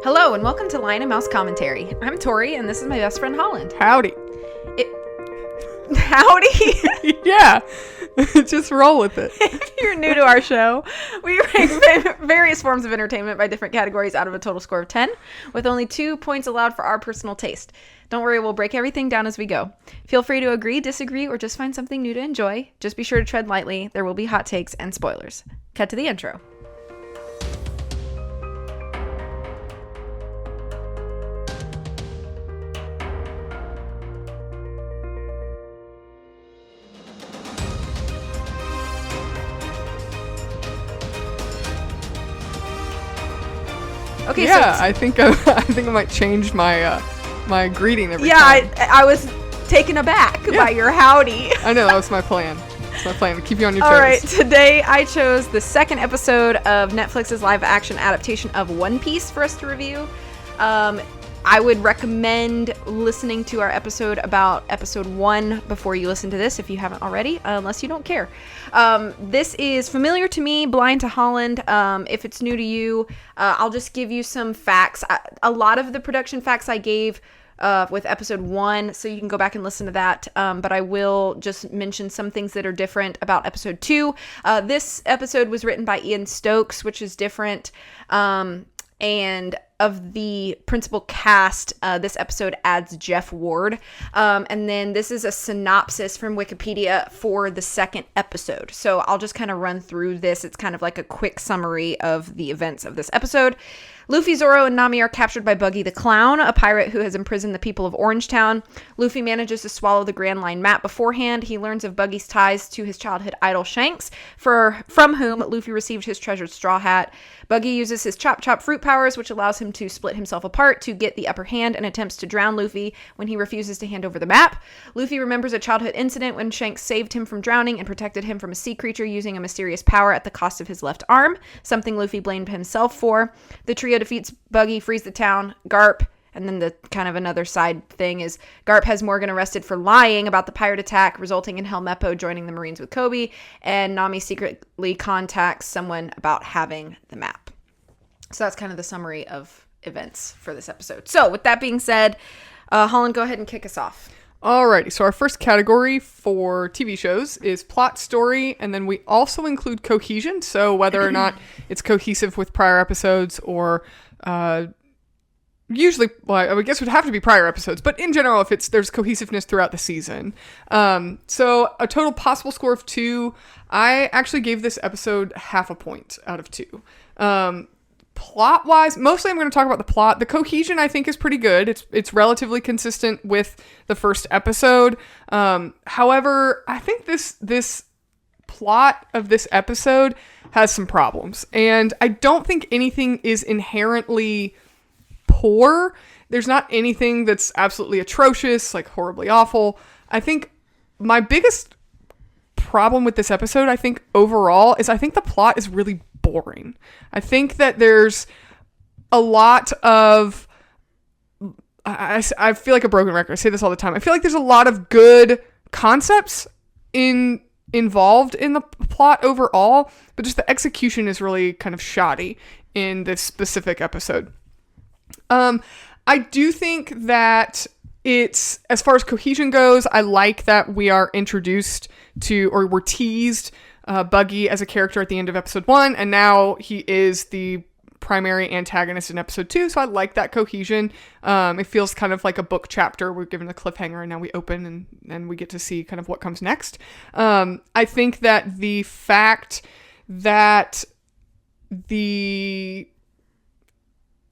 Hello and welcome to Lion and Mouse Commentary. I'm Tori and this is my best friend Holland. Howdy. Howdy? Yeah, just roll with it. If you're new to our show, we rank various forms of entertainment by different categories out of a total score of 10, with only 2 points allowed for our personal taste. Don't worry, we'll break everything down as we go. Feel free to agree, disagree, or just find something new to enjoy. Just be sure to tread lightly. There will be hot takes and spoilers. Cut to the intro. Okay, Yeah, I think I might change my my greeting every time. I was taken aback by your howdy. I know, that was my plan. That's my plan, to keep you on your toes. All right, today I chose the second episode of Netflix's live-action adaptation of One Piece for us to review. I would recommend listening to our episode about episode 1 before you listen to this if you haven't already, unless you don't care. This is familiar to me, blind to Holland. If it's new to you, I'll just give you some facts. A lot of the production facts I gave with episode 1, so you can go back and listen to that. But I will just mention some things that are different about episode 2. This episode was written by Ian Stokes, which is different. And of the principal cast, this episode adds Jeff Ward. And then this is a synopsis from Wikipedia for the second episode. So I'll just kind of run through this. It's kind of like a quick summary of the events of this episode. Luffy, Zoro, and Nami are captured by Buggy the Clown, a pirate who has imprisoned the people of Orangetown. Luffy manages to swallow the Grand Line map beforehand. He learns of Buggy's ties to his childhood idol Shanks, from whom Luffy received his treasured straw hat. Buggy uses his Chop Chop fruit powers, which allows him to split himself apart to get the upper hand and attempts to drown Luffy when he refuses to hand over the map. Luffy remembers a childhood incident when Shanks saved him from drowning and protected him from a sea creature using a mysterious power at the cost of his left arm, something Luffy blamed himself for. The trio defeats Buggy, frees the town, Garp, and then the kind of another side thing is Garp has Morgan arrested for lying about the pirate attack, resulting in Helmeppo joining the Marines with Kobe, and Nami secretly contacts someone about having the map. So that's kind of the summary of events for this episode. So with that being said, Holland, go ahead and kick us off. Alrighty, so our first category for TV shows is plot, story, and then we also include cohesion, so whether or not it's cohesive with prior episodes or usually, well, I guess it would have to be prior episodes, but in general, if there's cohesiveness throughout the season. So a total possible score of 2. I actually gave this episode half a point out of 2. Plot-wise, mostly I'm going to talk about the plot. The cohesion, I think, is pretty good. It's relatively consistent with the first episode. However, I think this plot of this episode has some problems, and I don't think anything is inherently poor. There's not anything that's absolutely atrocious, like horribly awful. I think my biggest problem with this episode, I think overall, is I think the plot is really boring. I think that there's a lot of I feel like a broken record. I say this all the time. I feel like there's a lot of good concepts involved in the plot overall, but just the execution is really kind of shoddy in this specific episode. I do think that it's, as far as cohesion goes, I like that we are introduced to, or we're teased, Buggy as a character at the end of episode 1, and now he is the primary antagonist in episode 2, so I like that cohesion. It feels kind of like a book chapter. We're given a cliffhanger, and now we open, and we get to see kind of what comes next. I think that the fact that the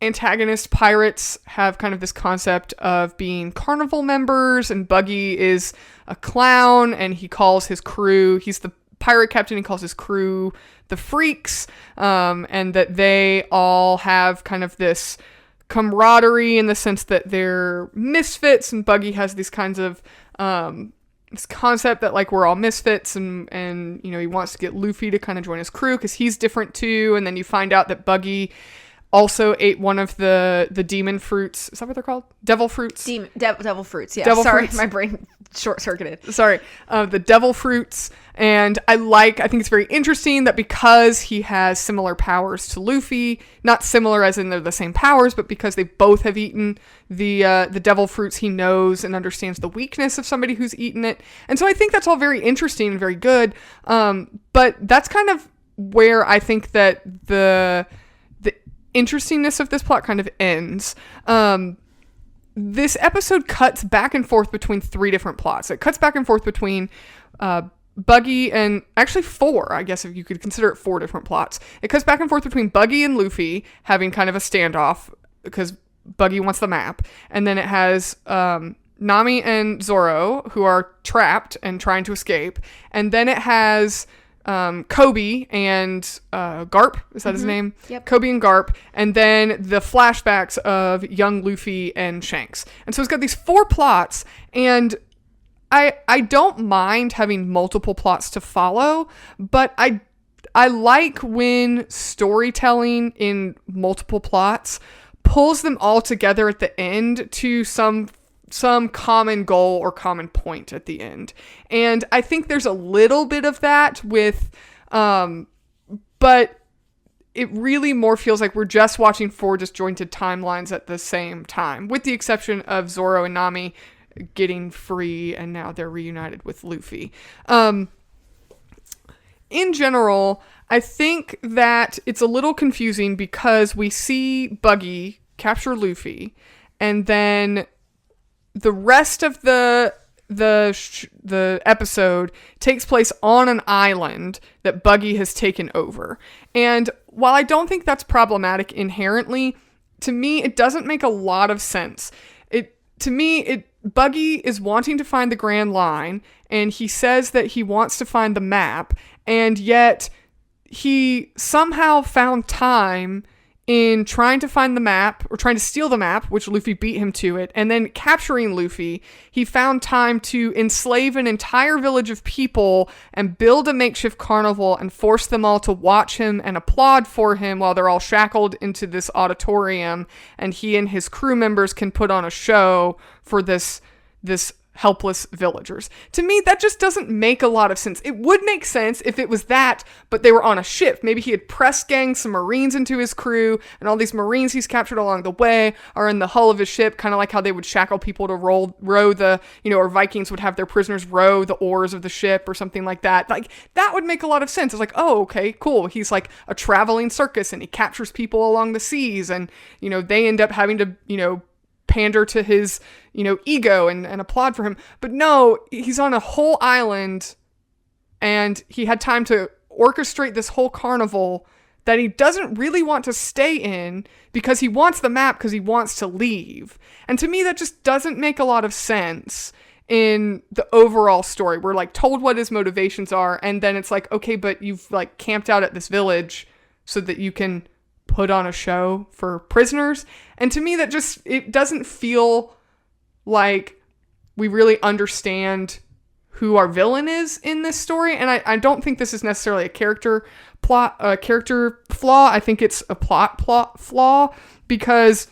antagonist pirates have kind of this concept of being carnival members, and Buggy is a clown, and he calls his crew, he's the pirate captain, he calls his crew the Freaks, and that they all have kind of this camaraderie in the sense that they're misfits, and Buggy has these kinds of this concept that like we're all misfits, and you know, he wants to get Luffy to kind of join his crew because he's different too. And then you find out that Buggy also ate one of the demon fruits. Is that what they're called? Devil fruits? Devil fruits, yeah. Devil Sorry, fruits. my brain short-circuited. Sorry. The devil fruits. And I think it's very interesting that because he has similar powers to Luffy, not similar as in they're the same powers, but because they both have eaten the devil fruits, he knows and understands the weakness of somebody who's eaten it. And so I think that's all very interesting and very good. But that's kind of where I think that the interestingness of this plot kind of ends. This episode cuts back and forth between 3 different plots. It cuts back and forth between Buggy and actually 4, I guess if you could consider it 4 different plots. It cuts back and forth between Buggy and Luffy having kind of a standoff because Buggy wants the map. And then it has Nami and Zoro who are trapped and trying to escape. And then it has Kobe and Garp, is that his name? Yep. Kobe and Garp, and then the flashbacks of young Luffy and Shanks. And so it's got these 4 plots, and I don't mind having multiple plots to follow, but I like when storytelling in multiple plots pulls them all together at the end to some common goal or common point at the end. And I think there's a little bit of that with, but it really more feels like we're just watching 4 disjointed timelines at the same time, with the exception of Zoro and Nami getting free and now they're reunited with Luffy. In general, I think that it's a little confusing because we see Buggy capture Luffy and then the rest of the episode takes place on an island that Buggy has taken over. And while I don't think that's problematic inherently, to me it doesn't make a lot of sense. Buggy is wanting to find the Grand Line, and he says that he wants to find the map, and yet he somehow found time in trying to find the map, or trying to steal the map, which Luffy beat him to it, and then capturing Luffy, he found time to enslave an entire village of people and build a makeshift carnival and force them all to watch him and applaud for him while they're all shackled into this auditorium, and he and his crew members can put on a show for this helpless villagers. To me, that just doesn't make a lot of sense. It would make sense if it was that, but they were on a ship. Maybe he had press ganged some Marines into his crew, and all these Marines he's captured along the way are in the hull of his ship, kind of like how they would shackle people to row the, or Vikings would have their prisoners row the oars of the ship or something like that. Like, that would make a lot of sense. It's like, oh, okay, cool. He's like a traveling circus, and he captures people along the seas, and, they end up having to, pander to his, ego and applaud for him. But no, he's on a whole island and he had time to orchestrate this whole carnival that he doesn't really want to stay in because he wants the map because he wants to leave. And to me, that just doesn't make a lot of sense in the overall story. We're like told what his motivations are, and then it's like, okay, but you've like camped out at this village so that you can put on a show for prisoners. And to me, that it doesn't feel like we really understand who our villain is in this story. And I don't think this is necessarily a character flaw. I think it's a plot flaw because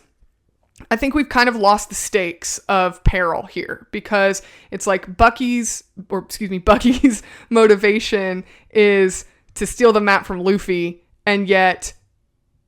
I think we've kind of lost the stakes of peril here, because it's like Buggy's motivation is to steal the map from Luffy, and yet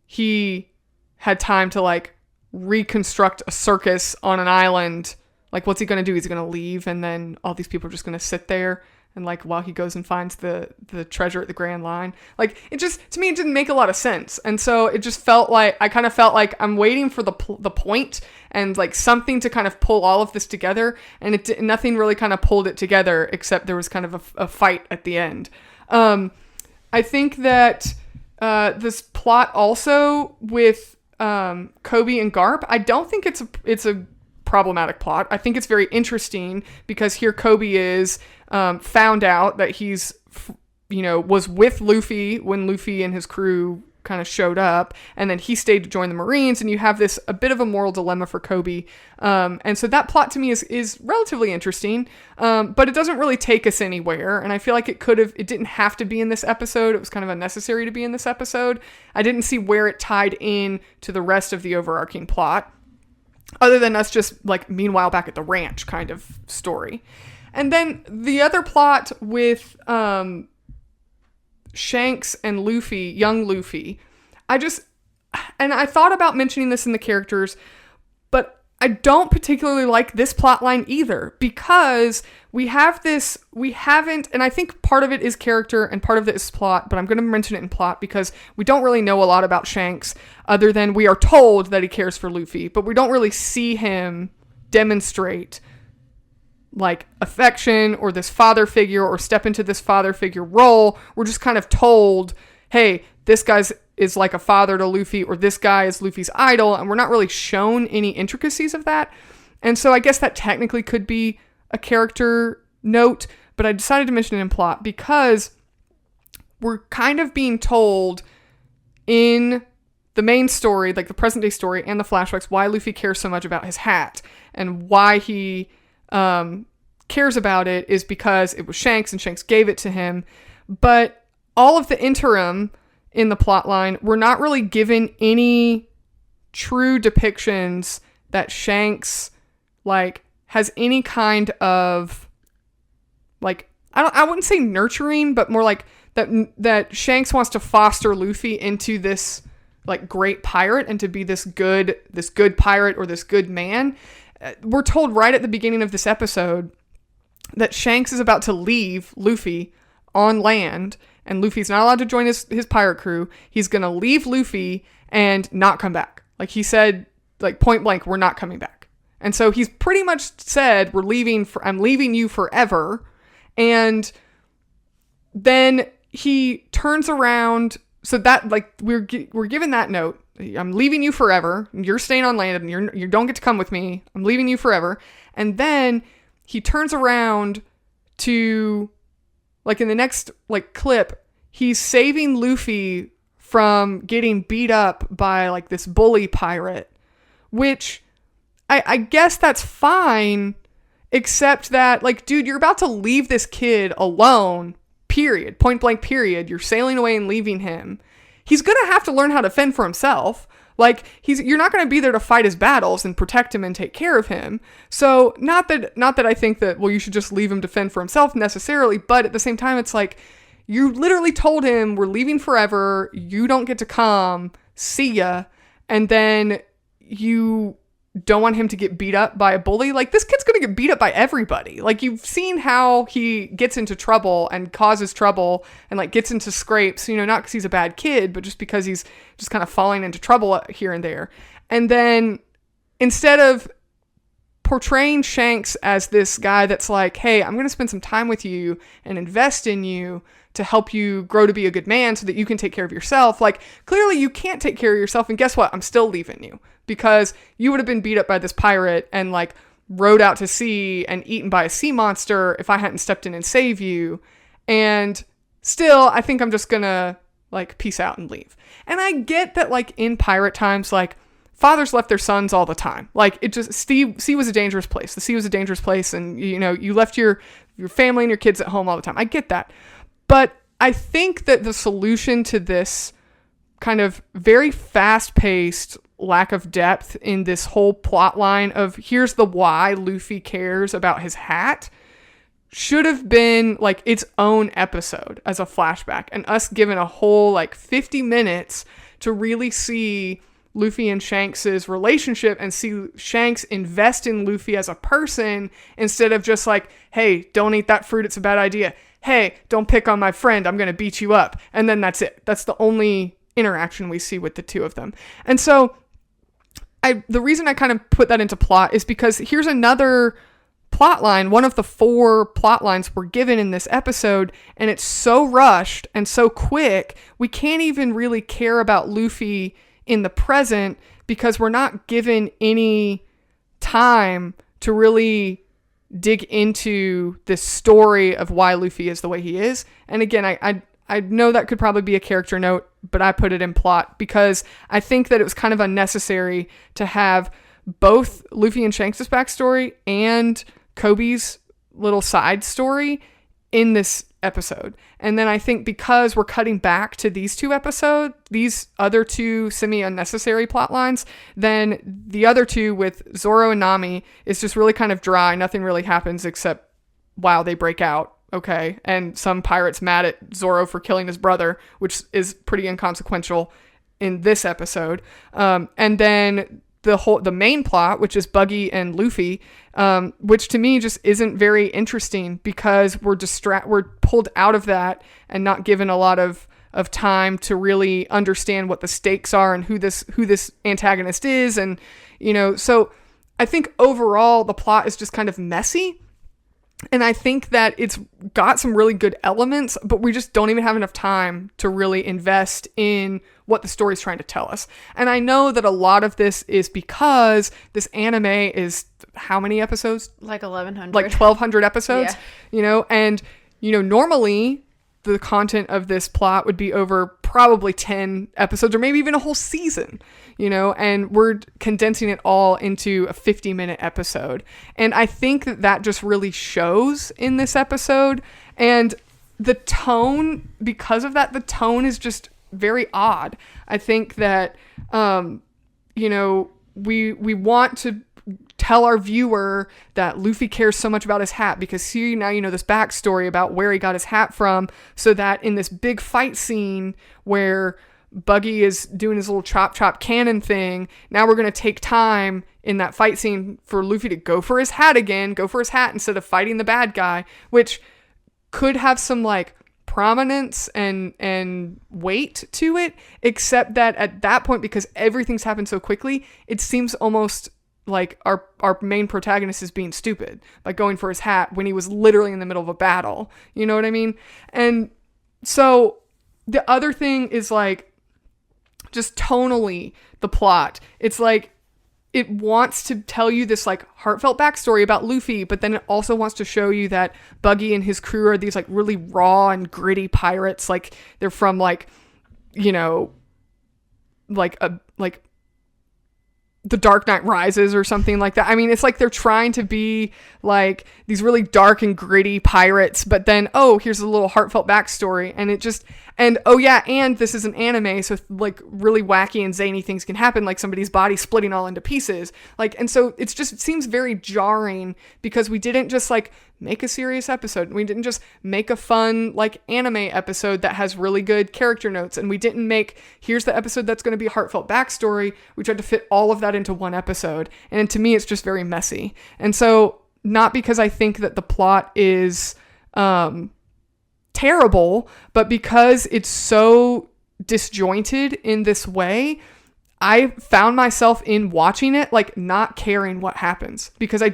he had time to like reconstruct a circus on an island. Like, what's he going to do? He's going to leave, and then all these people are just going to sit there and like while he goes and finds the treasure at the Grand Line. Like, it just, to me, it didn't make a lot of sense. And so it just felt like, I kind of felt like I'm waiting for the point and like something to kind of pull all of this together, and nothing really kind of pulled it together, except there was kind of a fight at the end. I think that this plot also with Kobe and Garp, I don't think it's a problematic plot. I think it's very interesting because here Kobe is found out that he's was with Luffy when Luffy and his crew kind of showed up, and then he stayed to join the Marines, and you have this a bit of a moral dilemma for Kobe. And so that plot to me is relatively interesting, but it doesn't really take us anywhere. And I feel like it didn't have to be in this episode. It was kind of unnecessary to be in this episode. I didn't see where it tied in to the rest of the overarching plot, other than us just like meanwhile back at the ranch kind of story. And then the other plot with Shanks and Luffy, young Luffy, I thought about mentioning this in the characters, but I don't particularly like this plot line either, because and I think part of it is character and part of it is plot, but I'm going to mention it in plot because we don't really know a lot about Shanks other than we are told that he cares for Luffy, but we don't really see him demonstrate like affection or this father figure or step into this father figure role. We're just kind of told, hey, this guy is like a father to Luffy, or this guy is Luffy's idol, and we're not really shown any intricacies of that. And so I guess that technically could be a character note, but I decided to mention it in plot because we're kind of being told in the main story, like the present day story and the flashbacks, why Luffy cares so much about his hat, and why he cares about it is because it was Shanks and Shanks gave it to him. But all of the interim in the plot line, we're not really given any true depictions that Shanks like has any kind of like, I wouldn't say nurturing, but more like that Shanks wants to foster Luffy into this like great pirate and to be this good pirate or this good man. We're told right at the beginning of this episode that Shanks is about to leave Luffy on land, and Luffy's not allowed to join his pirate crew. He's going to leave Luffy and not come back. Like he said, like point blank, we're not coming back. And so he's pretty much said, I'm leaving you forever. And then he turns around. So that like, we're given that note. I'm leaving you forever. You're staying on land and you don't get to come with me. I'm leaving you forever. And then he turns around to, like in the next like clip, he's saving Luffy from getting beat up by like this bully pirate, which I guess that's fine, except that like, dude, you're about to leave this kid alone, period, point blank period. You're sailing away and leaving him. He's going to have to learn how to fend for himself. Like you're not going to be there to fight his battles and protect him and take care of him. So not that I think that, well, you should just leave him to fend for himself necessarily, but at the same time, it's like, you literally told him we're leaving forever. You don't get to come. See ya. And then you don't want him to get beat up by a bully. Like this kid's going to get beat up by everybody. Like you've seen how he gets into trouble and causes trouble and like gets into scrapes, not because he's a bad kid, but just because he's just kind of falling into trouble here and there. And then instead of portraying Shanks as this guy that's like, hey, I'm going to spend some time with you and invest in you to help you grow to be a good man so that you can take care of yourself. Like clearly you can't take care of yourself. And guess what? I'm still leaving you because you would have been beat up by this pirate and like rowed out to sea and eaten by a sea monster if I hadn't stepped in and saved you. And still, I think I'm just going to like peace out and leave. And I get that like in pirate times, like fathers left their sons all the time. Like it just, sea was a dangerous place. The sea was a dangerous place. And you left your family and your kids at home all the time. I get that. But I think that the solution to this kind of very fast-paced lack of depth in this whole plot line of here's the why Luffy cares about his hat should have been like its own episode as a flashback, and us given a whole like 50 minutes to really see Luffy and Shanks's relationship and see Shanks invest in Luffy as a person instead of just like, hey, don't eat that fruit, it's a bad idea. Hey, don't pick on my friend, I'm going to beat you up. And then that's it. That's the only interaction we see with the two of them. And so the reason I kind of put that into plot is because here's another plot line, one of the 4 plot lines we're given in this episode, and it's so rushed and so quick, we can't even really care about Luffy in the present because we're not given any time to really dig into this story of why Luffy is the way he is. And again, I know that could probably be a character note, but I put it in plot because I think that it was kind of unnecessary to have both Luffy and Shanks' backstory and Kobe's little side story in this episode. And then I think because we're cutting back to these other two semi-unnecessary plot lines, then the other two with Zoro and Nami is just really kind of dry. Nothing really happens except, wow, they break out. Okay. And some pirate's mad at Zoro for killing his brother, which is pretty inconsequential in this episode. And then the main plot, which is Buggy and Luffy, which to me just isn't very interesting because we're pulled out of that and not given a lot of time to really understand what the stakes are and who this antagonist is. And, so I think overall the plot is just kind of messy. And I think that it's got some really good elements, but we just don't even have enough time to really invest in what the story's trying to tell us. And I know that a lot of this is because this anime is how many episodes? Like 1,100. Like 1,200 episodes, yeah. And, normally the content of this plot would be over probably 10 episodes or maybe even a whole season, and we're condensing it all into a 50-minute episode. And I think that just really shows in this episode. And the tone, because of that, the tone is just very odd. I think that, we want to tell our viewer that Luffy cares so much about his hat because here now this backstory about where he got his hat from, so that in this big fight scene where Buggy is doing his little chop cannon thing, now we're going to take time in that fight scene for Luffy to go for his hat instead of fighting the bad guy, which could have some like prominence and weight to it, except that at that point, because everything's happened so quickly, it seems almost like our main protagonist is being stupid by going for his hat when he was literally in the middle of a battle. You know what I mean? And so the other thing is like just tonally the plot. It's like it wants to tell you this like heartfelt backstory about Luffy, but then it also wants to show you that Buggy and his crew are these like really raw and gritty pirates. Like they're from like, like The Dark Knight Rises or something like that. I mean, it's like they're trying to be like these really dark and gritty pirates, but then, here's a little heartfelt backstory. And it just, and this is an anime, so like really wacky and zany things can happen, like somebody's body splitting all into pieces. Like, and so it seems very jarring because we didn't just like make a serious episode. We didn't just make a fun like anime episode that has really good character notes. And we didn't make, here's the episode that's going to be a heartfelt backstory. We tried to fit all of that into one episode. And to me, it's just very messy. And so not because I think that the plot is terrible, but because it's so disjointed in this way, I found myself in watching it, like not caring what happens because I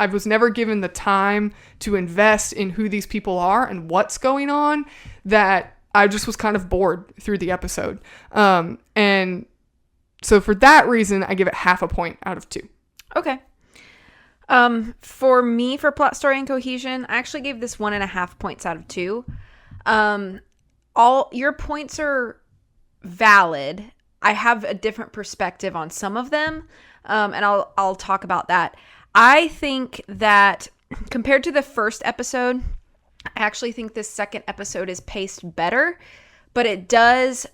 was never given the time to invest in who these people are and what's going on, that I just was kind of bored through the episode. And so for that reason, I give it 0.5 point out of 2. Okay. For me, for plot, story, and cohesion, I actually gave this 1.5 points out of 2. All your points are valid. I have a different perspective on some of them, and I'll talk about that. I think that compared to the first episode, I actually think this second episode is paced better, but it does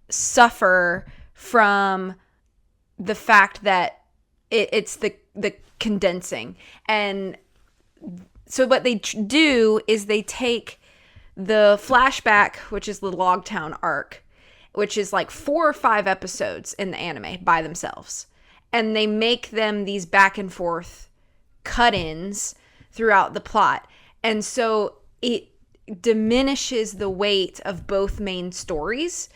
suffer from the fact that it's the condensing. And so what they do is they take the flashback, which is the Logtown arc, which is like 4 or 5 episodes in the anime by themselves. And they make them these back and forth cut-ins throughout the plot. And so it diminishes the weight of both main stories,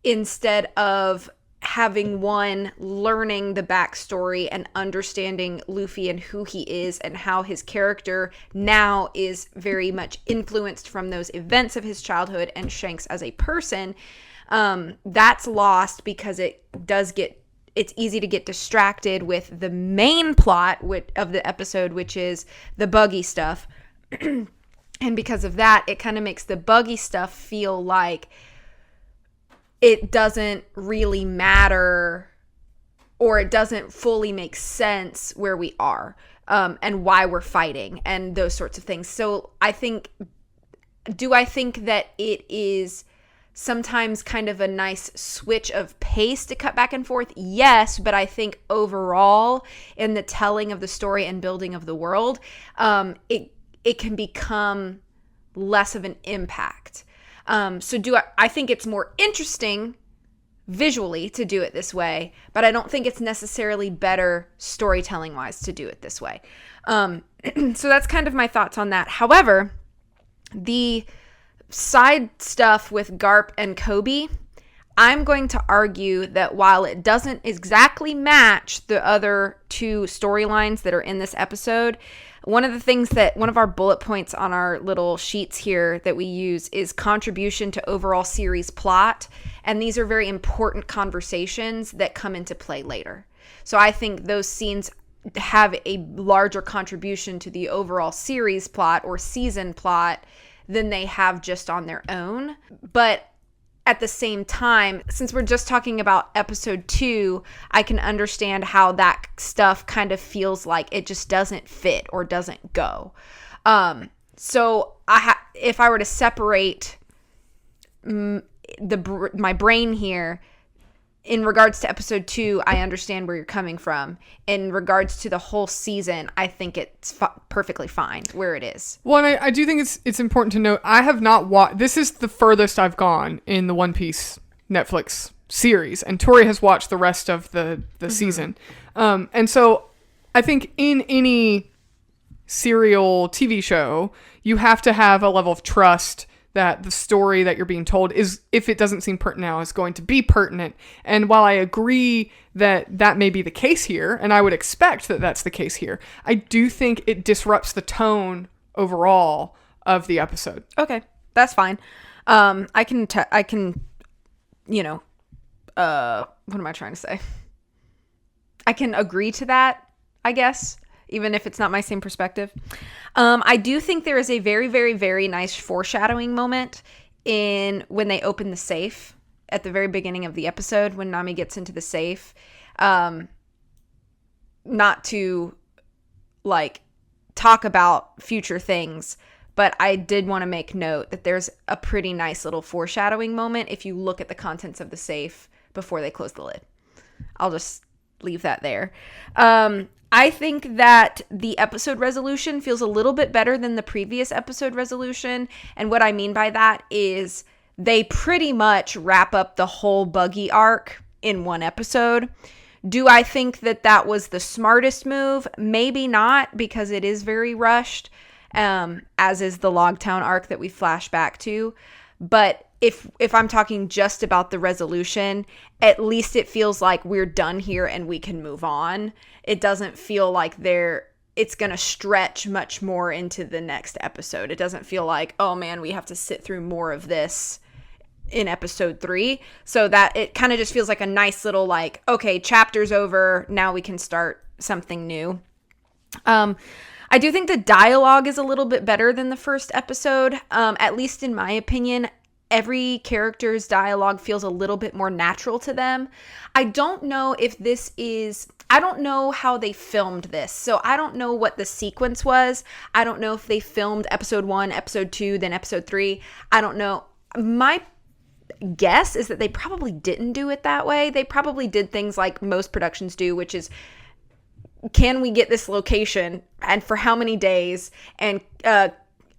instead of having one learning the backstory and understanding Luffy and who he is and how his character now is very much influenced from those events of his childhood and Shanks as a person. That's lost because it's easy to get distracted with the main plot of the episode, which is the Buggy stuff. And because of that, it kind of makes the buggy stuff feel like it doesn't really matter, or it doesn't fully make sense where we are, and why we're fighting and those sorts of things. So I think that it is sometimes kind of a nice switch of pace to cut back and forth? Yes, but I think overall in the telling of the story and building of the world, it can become less of an impact. I think it's more interesting visually to do it this way, but I don't think it's necessarily better storytelling wise to do it this way. So that's kind of my thoughts on that. However, the side stuff with Garp and Kobe, I'm going to argue that while it doesn't exactly match the other two storylines that are in this episode, one of our bullet points on our little sheets here that we use is contribution to overall series plot. And these are very important conversations that come into play later. So I think those scenes have a larger contribution to the overall series plot or season plot than they have just on their own. But at the same time, since we're just talking about episode 2, I can understand how that stuff kind of feels like it just doesn't fit or doesn't go. So if I were to separate my brain here, in regards to episode 2, I understand where you're coming from. In regards to the whole season, I think it's perfectly fine where it is. Well, and I do think it's important to note, I have not watched, this is the furthest I've gone in the One Piece Netflix series, and Tori has watched the rest of the season. And so I think in any serial TV show, you have to have a level of trust that the story that you're being told is, if it doesn't seem pertinent now, is going to be pertinent. And while I agree that may be the case here, and I would expect that that's the case here, I do think it disrupts the tone overall of the episode. Okay, that's fine. I can, what am I trying to say? I can agree to that, I guess, even if it's not my same perspective. I do think there is a very, very, very nice foreshadowing moment when they open the safe at the very beginning of the episode, when Nami gets into the safe. Not to talk about future things, but I did want to make note that there's a pretty nice little foreshadowing moment if you look at the contents of the safe before they close the lid. I'll just leave that there. I think that the episode resolution feels a little bit better than the previous episode resolution. And what I mean by that is they pretty much wrap up the whole Buggy arc in one episode. Do I think that was the smartest move? Maybe not, because it is very rushed, as is the Logtown arc that we flash back to. But if I'm talking just about the resolution, at least it feels like we're done here and we can move on. It doesn't feel like it's going to stretch much more into the next episode. It doesn't feel like, oh man, we have to sit through more of this in episode 3. So that it kind of just feels like a nice little okay, chapter's over. Now we can start something new. I do think the dialogue is a little bit better than the first episode, at least in my opinion. Every character's dialogue feels a little bit more natural to them. I don't know I don't know how they filmed this. So I don't know what the sequence was. I don't know if they filmed episode 1, episode 2, then episode 3. I don't know. My guess is that they probably didn't do it that way. They probably did things like most productions do, which is, can we get this location and for how many days, and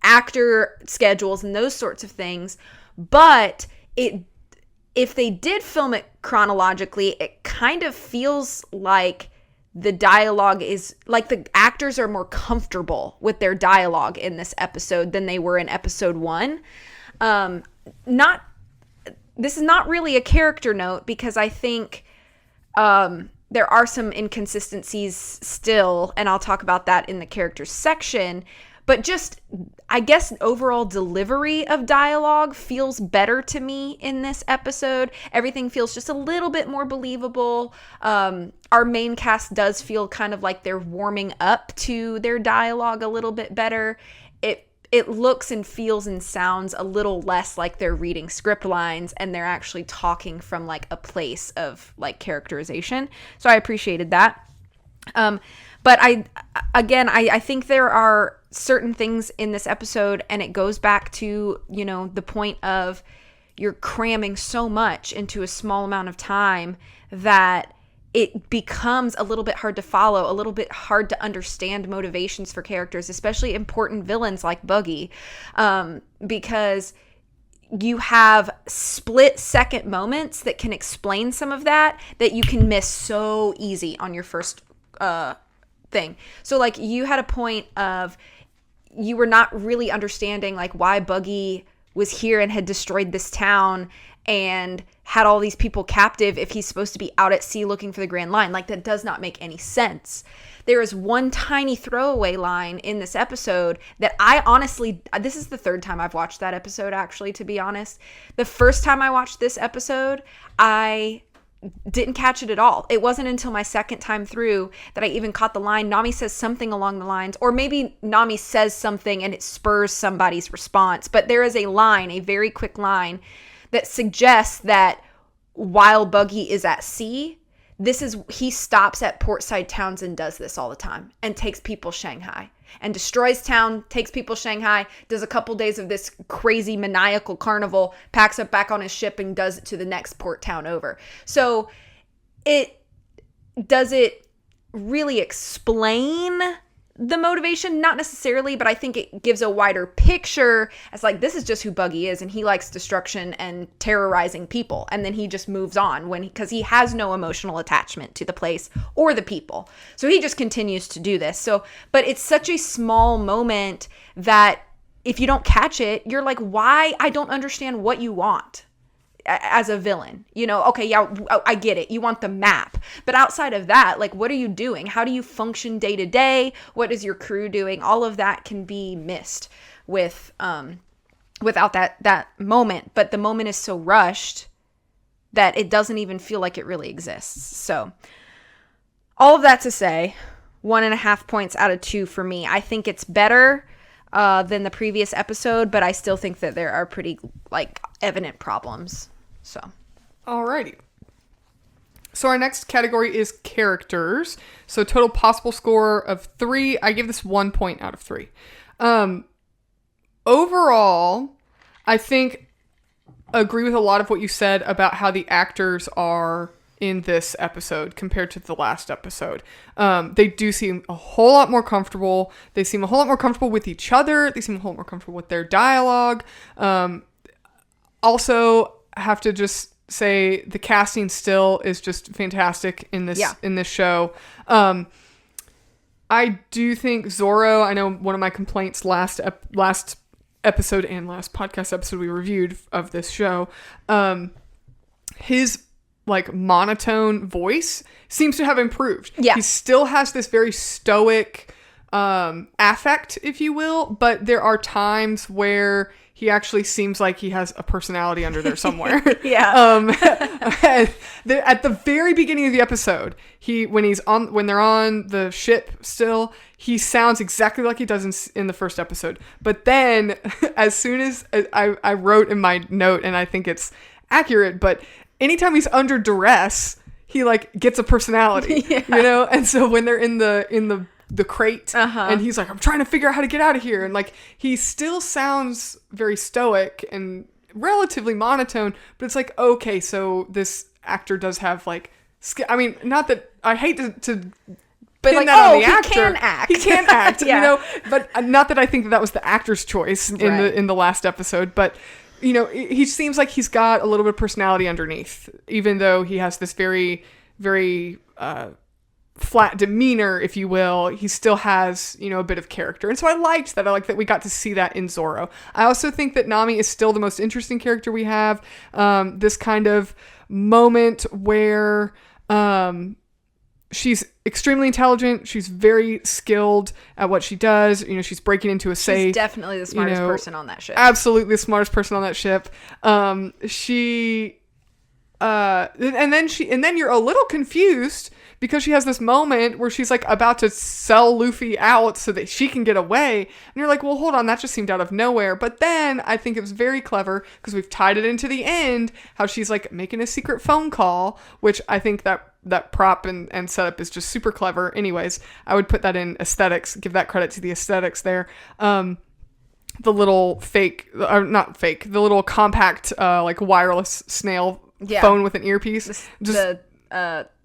actor schedules and those sorts of things. But if they did film it chronologically, it kind of feels like the dialogue is like the actors are more comfortable with their dialogue in this episode than they were in episode 1. This is not really a character note, because I think there are some inconsistencies still, and I'll talk about that in the characters section. But just, I guess, overall delivery of dialogue feels better to me in this episode. Everything feels just a little bit more believable. Our main cast does feel kind of like they're warming up to their dialogue a little bit better. it looks and feels and sounds a little less like they're reading script lines and they're actually talking from like a place of like characterization. So I appreciated that. But I think there are certain things in this episode, and it goes back to, you know, the point of you're cramming so much into a small amount of time that it becomes a little bit hard to follow, a little bit hard to understand motivations for characters, especially important villains like Buggy, because you have split-second moments that can explain some of that you can miss so easy on your first thing. So, like, you had a point of you were not really understanding, like, why Buggy was here and had destroyed this town and had all these people captive if he's supposed to be out at sea looking for the Grand Line. Like, that does not make any sense. There is one tiny throwaway line in this episode that I honestly, this is the third time I've watched that episode, actually, to be honest. The first time I watched this episode, I didn't catch it at all. It wasn't until my second time through that I even caught the line. Nami says something along the lines, or maybe Nami says something and it spurs somebody's response. But there is a line, a very quick line, that suggests that while Buggy is at sea, he stops at portside towns and does this all the time and takes people Shanghai and destroys town, takes people Shanghai, does a couple days of this crazy maniacal carnival, packs up back on his ship and does it to the next port town over. So does it really explain the motivation? Not necessarily, but I think it gives a wider picture as like, this is just who Buggy is, and he likes destruction and terrorizing people, and then he just moves on because he has no emotional attachment to the place or the people, so he just continues to do this. So, but it's such a small moment that if you don't catch it, you're like, why? I don't understand what you want as a villain. You know, okay, yeah, I get it. You want the map. But outside of that, like, what are you doing? How do you function day to day? What is your crew doing? All of that can be missed without that moment. But the moment is so rushed that it doesn't even feel like it really exists. So all of that to say, 1.5 points out of 2 for me. I think it's better than the previous episode, but I still think that there are pretty like evident problems. So, alrighty. So our next category is characters. So total possible score of 3. I give this 1 point out of 3. Overall, I think agree with a lot of what you said about how the actors are in this episode compared to the last episode. They do seem a whole lot more comfortable. They seem a whole lot more comfortable with each other. They seem a whole lot more comfortable with their dialogue. Also, have to just say the casting still is just fantastic in this in this show. I do think Zorro, I know one of my complaints last episode and last podcast episode we reviewed of this show, his like monotone voice seems to have improved. Yeah. He still has this very stoic affect, if you will, but there are times where he actually seems like he has a personality under there somewhere. At the very beginning of the episode, when they're on the ship still, he sounds exactly like he does in the first episode. But then, as soon as I wrote in my note, and I think it's accurate, but anytime he's under duress, he like gets a personality, you know? And so when they're in the crate and he's like, I'm trying to figure out how to get out of here. And like, he still sounds very stoic and relatively monotone, but it's like, okay, so this actor does have like, I mean, not that I hate to but like, that on the actor. He can act, you know, but not that I think that was the actor's choice in the last episode, but you know, he seems like he's got a little bit of personality underneath, even though he has this very, very flat demeanor, if you will. He still has, you know, a bit of character. And so I liked that. I like that we got to see that in Zorro. I also think that Nami is still the most interesting character we have. This kind of moment where she's extremely intelligent. She's very skilled at what she does. You know, she's breaking into a safe. She's definitely the smartest person on that ship. Absolutely the smartest person on that ship. She and then you're a little confused because she has this moment where she's like about to sell Luffy out so that she can get away. And you're like, well, hold on, that just seemed out of nowhere. But then I think it was very clever because we've tied it into the end, how she's like making a secret phone call, which I think that prop and setup is just super clever. Anyways, I would put that in aesthetics, give that credit to the aesthetics there. The little the little compact, like wireless snail phone with an earpiece. The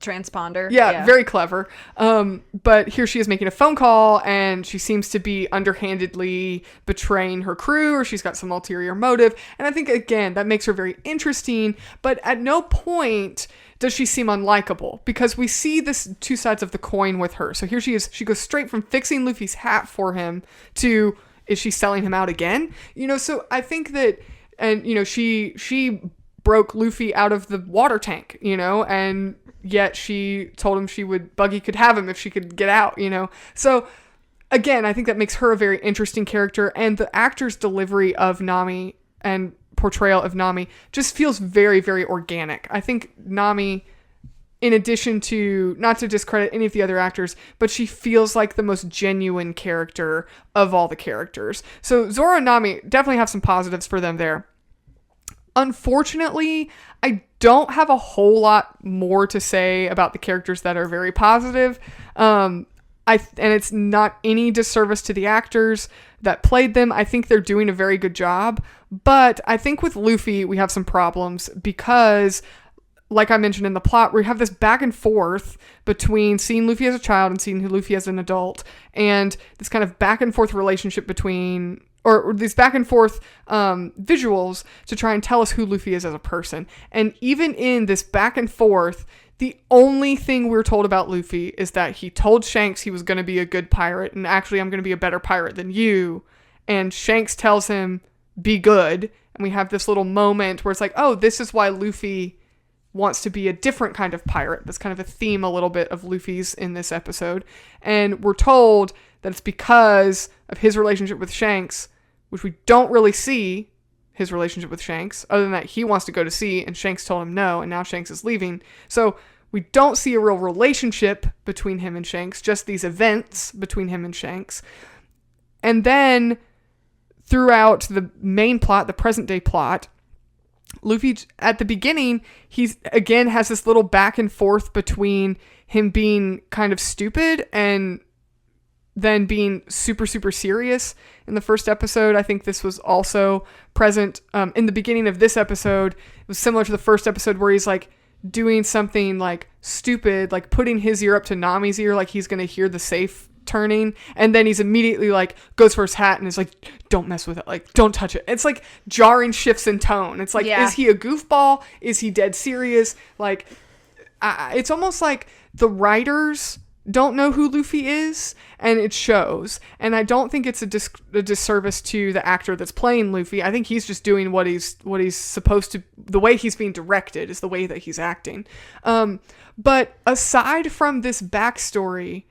transponder. Yeah, very clever. But here she is making a phone call, and she seems to be underhandedly betraying her crew, or she's got some ulterior motive. And I think, again, that makes her very interesting. But at no point does she seem unlikable, because we see this two sides of the coin with her. So here she is. She goes straight from fixing Luffy's hat for him to, is she selling him out again? So I think that, and, she broke Luffy out of the water tank, and yet she told him Buggy could have him if she could get out, So again, I think that makes her a very interesting character, and the actor's delivery of Nami and portrayal of Nami just feels very, very organic. I think Nami, in addition to, not to discredit any of the other actors, but she feels like the most genuine character of all the characters. So Zoro and Nami definitely have some positives for them there. Unfortunately, I don't have a whole lot more to say about the characters that are very positive. And it's not any disservice to the actors that played them. I think they're doing a very good job. But I think with Luffy, we have some problems because, like I mentioned in the plot, we have this back and forth between seeing Luffy as a child and seeing Luffy as an adult. And this kind of back and forth relationship between, or these back and forth visuals to try and tell us who Luffy is as a person. And even in this back and forth, the only thing we're told about Luffy is that he told Shanks he was going to be a good pirate, and actually I'm going to be a better pirate than you. And Shanks tells him, be good. And we have this little moment where it's like, oh, this is why Luffy wants to be a different kind of pirate. That's kind of a theme a little bit of Luffy's in this episode. And we're told that it's because of his relationship with Shanks, which we don't really see his relationship with Shanks, other than that he wants to go to sea and Shanks told him no, and now Shanks is leaving. So we don't see a real relationship between him and Shanks, just these events between him and Shanks. And then throughout the main plot, the present day plot, Luffy, at the beginning, he's again has this little back and forth between him being kind of stupid and then being super, super serious in the first episode. I think this was also present in the beginning of this episode. It was similar to the first episode where he's like doing something like stupid, like putting his ear up to Nami's ear, like he's going to hear the safe turning. And then he's immediately like goes for his hat and is like, don't mess with it. Like, don't touch it. It's like jarring shifts in tone. It's like, Is he a goofball? Is he dead serious? Like, it's almost like the writers don't know who Luffy is, and it shows. And I don't think it's a disservice to the actor that's playing Luffy. I think he's just doing what he's supposed to. The way he's being directed is the way that he's acting. But aside from this backstory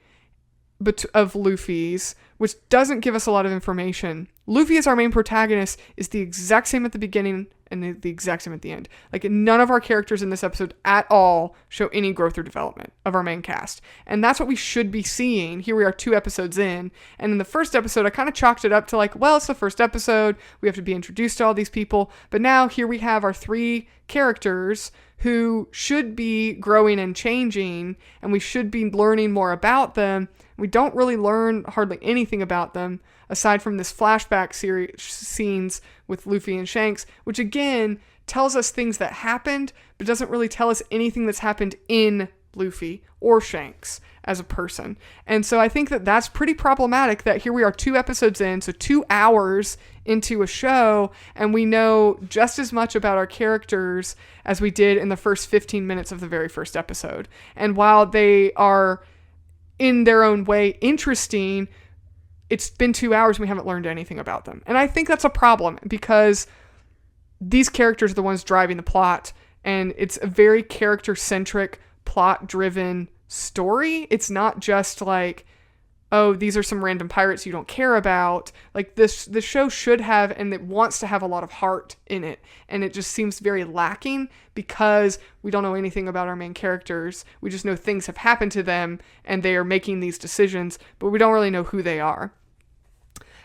of Luffy's, which doesn't give us a lot of information, Luffy as our main protagonist is the exact same at the beginning and the exact same at the end. Like, none of our characters in this episode at all show any growth or development of our main cast. And that's what we should be seeing. Here we are 2 episodes in. And in the first episode, I kind of chalked it up to like, well, it's the first episode. We have to be introduced to all these people. But now here we have our 3 characters who should be growing and changing, and we should be learning more about them. We don't really learn hardly anything about them aside from this flashback scenes with Luffy and Shanks, which again tells us things that happened, but doesn't really tell us anything that's happened in Luffy or Shanks as a person. And so I think that that's pretty problematic that here we are 2 episodes in, so 2 hours into a show, and we know just as much about our characters as we did in the first 15 minutes of the very first episode. And while they are in their own way interesting, it's been 2 hours and we haven't learned anything about them. And I think that's a problem because these characters are the ones driving the plot, and it's a very character-centric, plot-driven story. It's not just like oh, these are some random pirates you don't care about. Like the show should have, and it wants to have a lot of heart in it. And it just seems very lacking because we don't know anything about our main characters. We just know things have happened to them and they are making these decisions, but we don't really know who they are.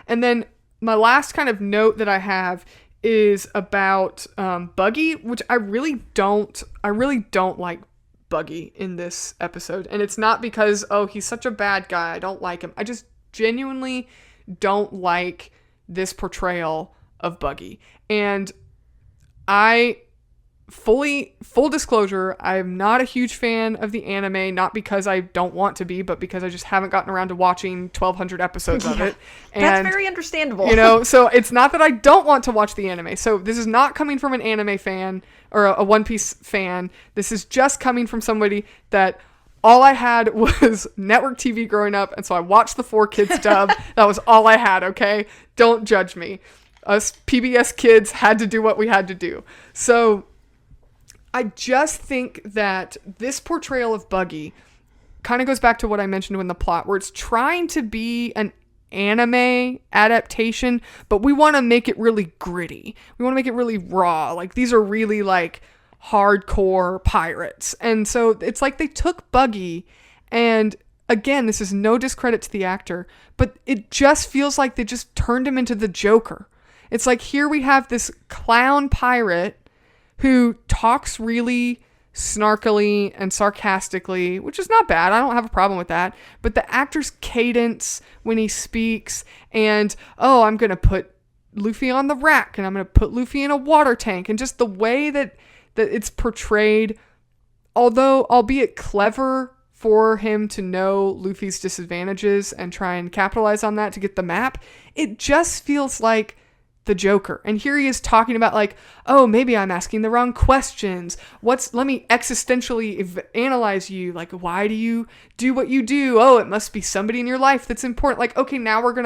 And then my last kind of note that I have is about Buggy, which I really don't like Buggy in this episode. And it's not because, oh, he's such a bad guy, I don't like him. I just genuinely don't like this portrayal of Buggy. And full disclosure, I'm not a huge fan of the anime, not because I don't want to be, but because I just haven't gotten around to watching 1,200 episodes of it. And, that's very understandable. So it's not that I don't want to watch the anime. So this is not coming from an anime fan or a One Piece fan. This is just coming from somebody that all I had was network TV growing up, and so I watched the 4Kids dub. That was all I had, okay? Don't judge me. Us PBS kids had to do what we had to do. So I just think that this portrayal of Buggy kind of goes back to what I mentioned in the plot, where it's trying to be an anime adaptation, but we want to make it really gritty. We want to make it really raw. Like, these are really like hardcore pirates. And so it's like they took Buggy, and again, this is no discredit to the actor, but it just feels like they just turned him into the Joker. It's like, here we have this clown pirate who talks really snarkily and sarcastically, which is not bad. I don't have a problem with that. But the actor's cadence when he speaks, and, oh, I'm going to put Luffy on the rack, and I'm going to put Luffy in a water tank, and just the way that it's portrayed, although albeit clever for him to know Luffy's disadvantages and try and capitalize on that to get the map, it just feels like the Joker. And here he is talking about like, oh, maybe I'm asking the wrong questions. Let me existentially analyze you. Like, why do you do what you do? Oh, it must be somebody in your life that's important. Like, okay, now we're going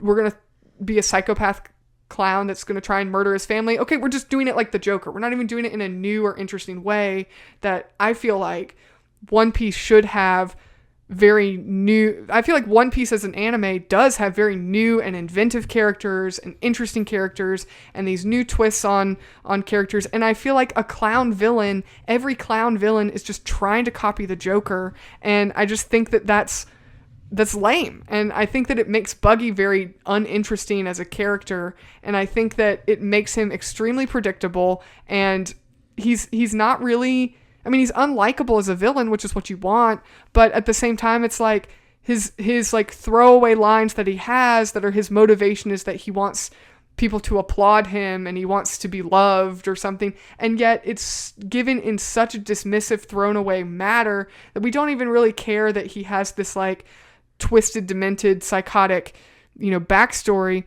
to be a psychopath clown that's going to try and murder his family. Okay, we're just doing it like the Joker. We're not even doing it in a new or interesting way that I feel like One Piece should have. Very new. I feel like One Piece as an anime does have very new and inventive characters and interesting characters and these new twists on characters. And I feel like every clown villain is just trying to copy the Joker. And I just think that that's lame. And I think that it makes Buggy very uninteresting as a character. And I think that it makes him extremely predictable. And he's not really, I mean, he's unlikable as a villain, which is what you want, but at the same time, it's like his like throwaway lines that he has that are his motivation is that he wants people to applaud him and he wants to be loved or something, and yet it's given in such a dismissive, thrown away matter that we don't even really care that he has this like twisted, demented, psychotic, backstory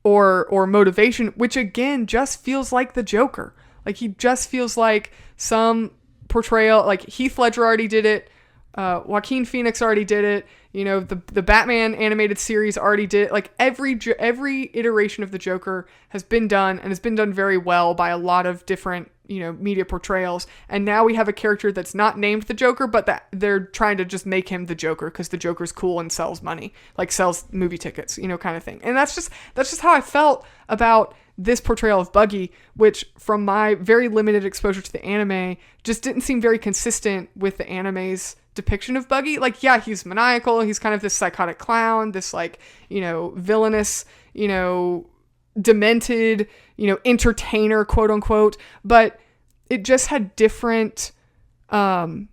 or motivation, which again just feels like the Joker. Like, he just feels like some portrayal, like Heath Ledger already did it, Joaquin Phoenix already did it, the Batman animated series already did it. Like, every iteration of the Joker has been done, and has been done very well by a lot of different, media portrayals. And now we have a character that's not named the Joker, but that they're trying to just make him the Joker because the Joker's cool and sells money, like sells movie tickets, kind of thing. And that's just how I felt about this portrayal of Buggy, which from my very limited exposure to the anime just didn't seem very consistent with the anime's depiction of Buggy. Like, yeah, he's maniacal. He's kind of this psychotic clown, this like, villainous, demented, entertainer, quote unquote. But it just had different, a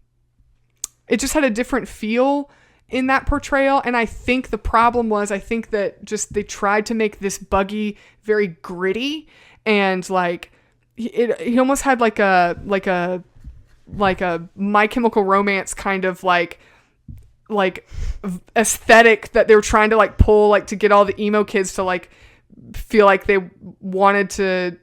different feel in that portrayal. And I think the problem was, that just they tried to make this Buggy very gritty, and like he almost had like a My Chemical Romance kind of like aesthetic that they were trying to like pull, like to get all the emo kids to like feel like they wanted to,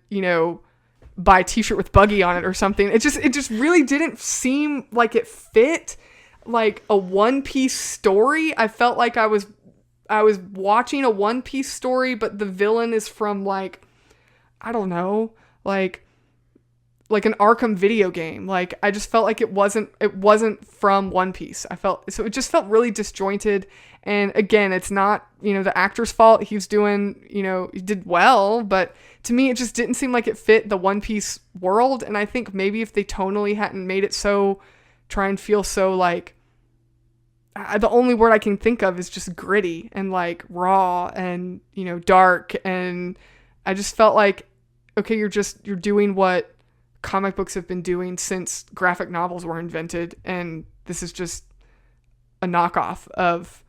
buy a t-shirt with Buggy on it or something. It just really didn't seem like it fit like a One Piece story. I felt like I was watching a One Piece story, but the villain is from like, I don't know, like like an Arkham video game. Like, I just felt like it wasn't from One Piece. So it just felt really disjointed. And again, it's not, the actor's fault. He did well, but to me, it just didn't seem like it fit the One Piece world. And I think maybe if they tonally hadn't made it try and feel so like, the only word I can think of is just gritty and like raw and, dark. And I just felt like, okay, you're doing what comic books have been doing since graphic novels were invented. And this is just a knockoff of,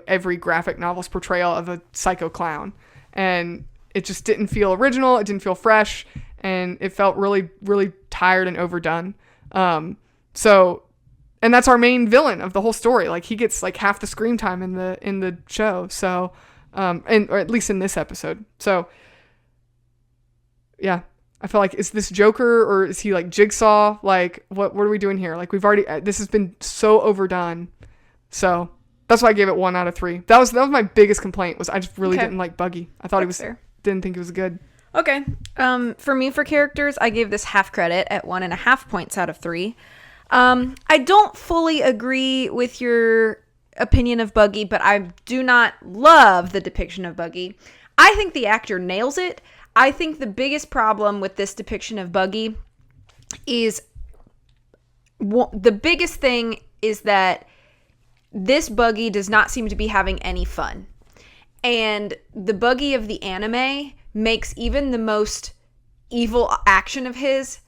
every graphic novel's portrayal of a psycho clown. And it just didn't feel original. It didn't feel fresh. And it felt really, really tired and overdone. And that's our main villain of the whole story. Like, he gets like half the screen time in the show. So, or at least in this episode. So yeah, I feel like, is this Joker or is he like Jigsaw? Like, what are we doing here? Like, this has been so overdone. So that's why I gave it 1 out of 3. That was my biggest complaint, was I just really didn't like Buggy. I thought didn't think it was good. Okay. For me, for characters, I gave this half credit at 1.5 points out of 3. I don't fully agree with your opinion of Buggy, but I do not love the depiction of Buggy. I think the actor nails it. I think the biggest problem with this depiction of Buggy is the biggest thing is that this Buggy does not seem to be having any fun. And the Buggy of the anime makes even the most evil action of his,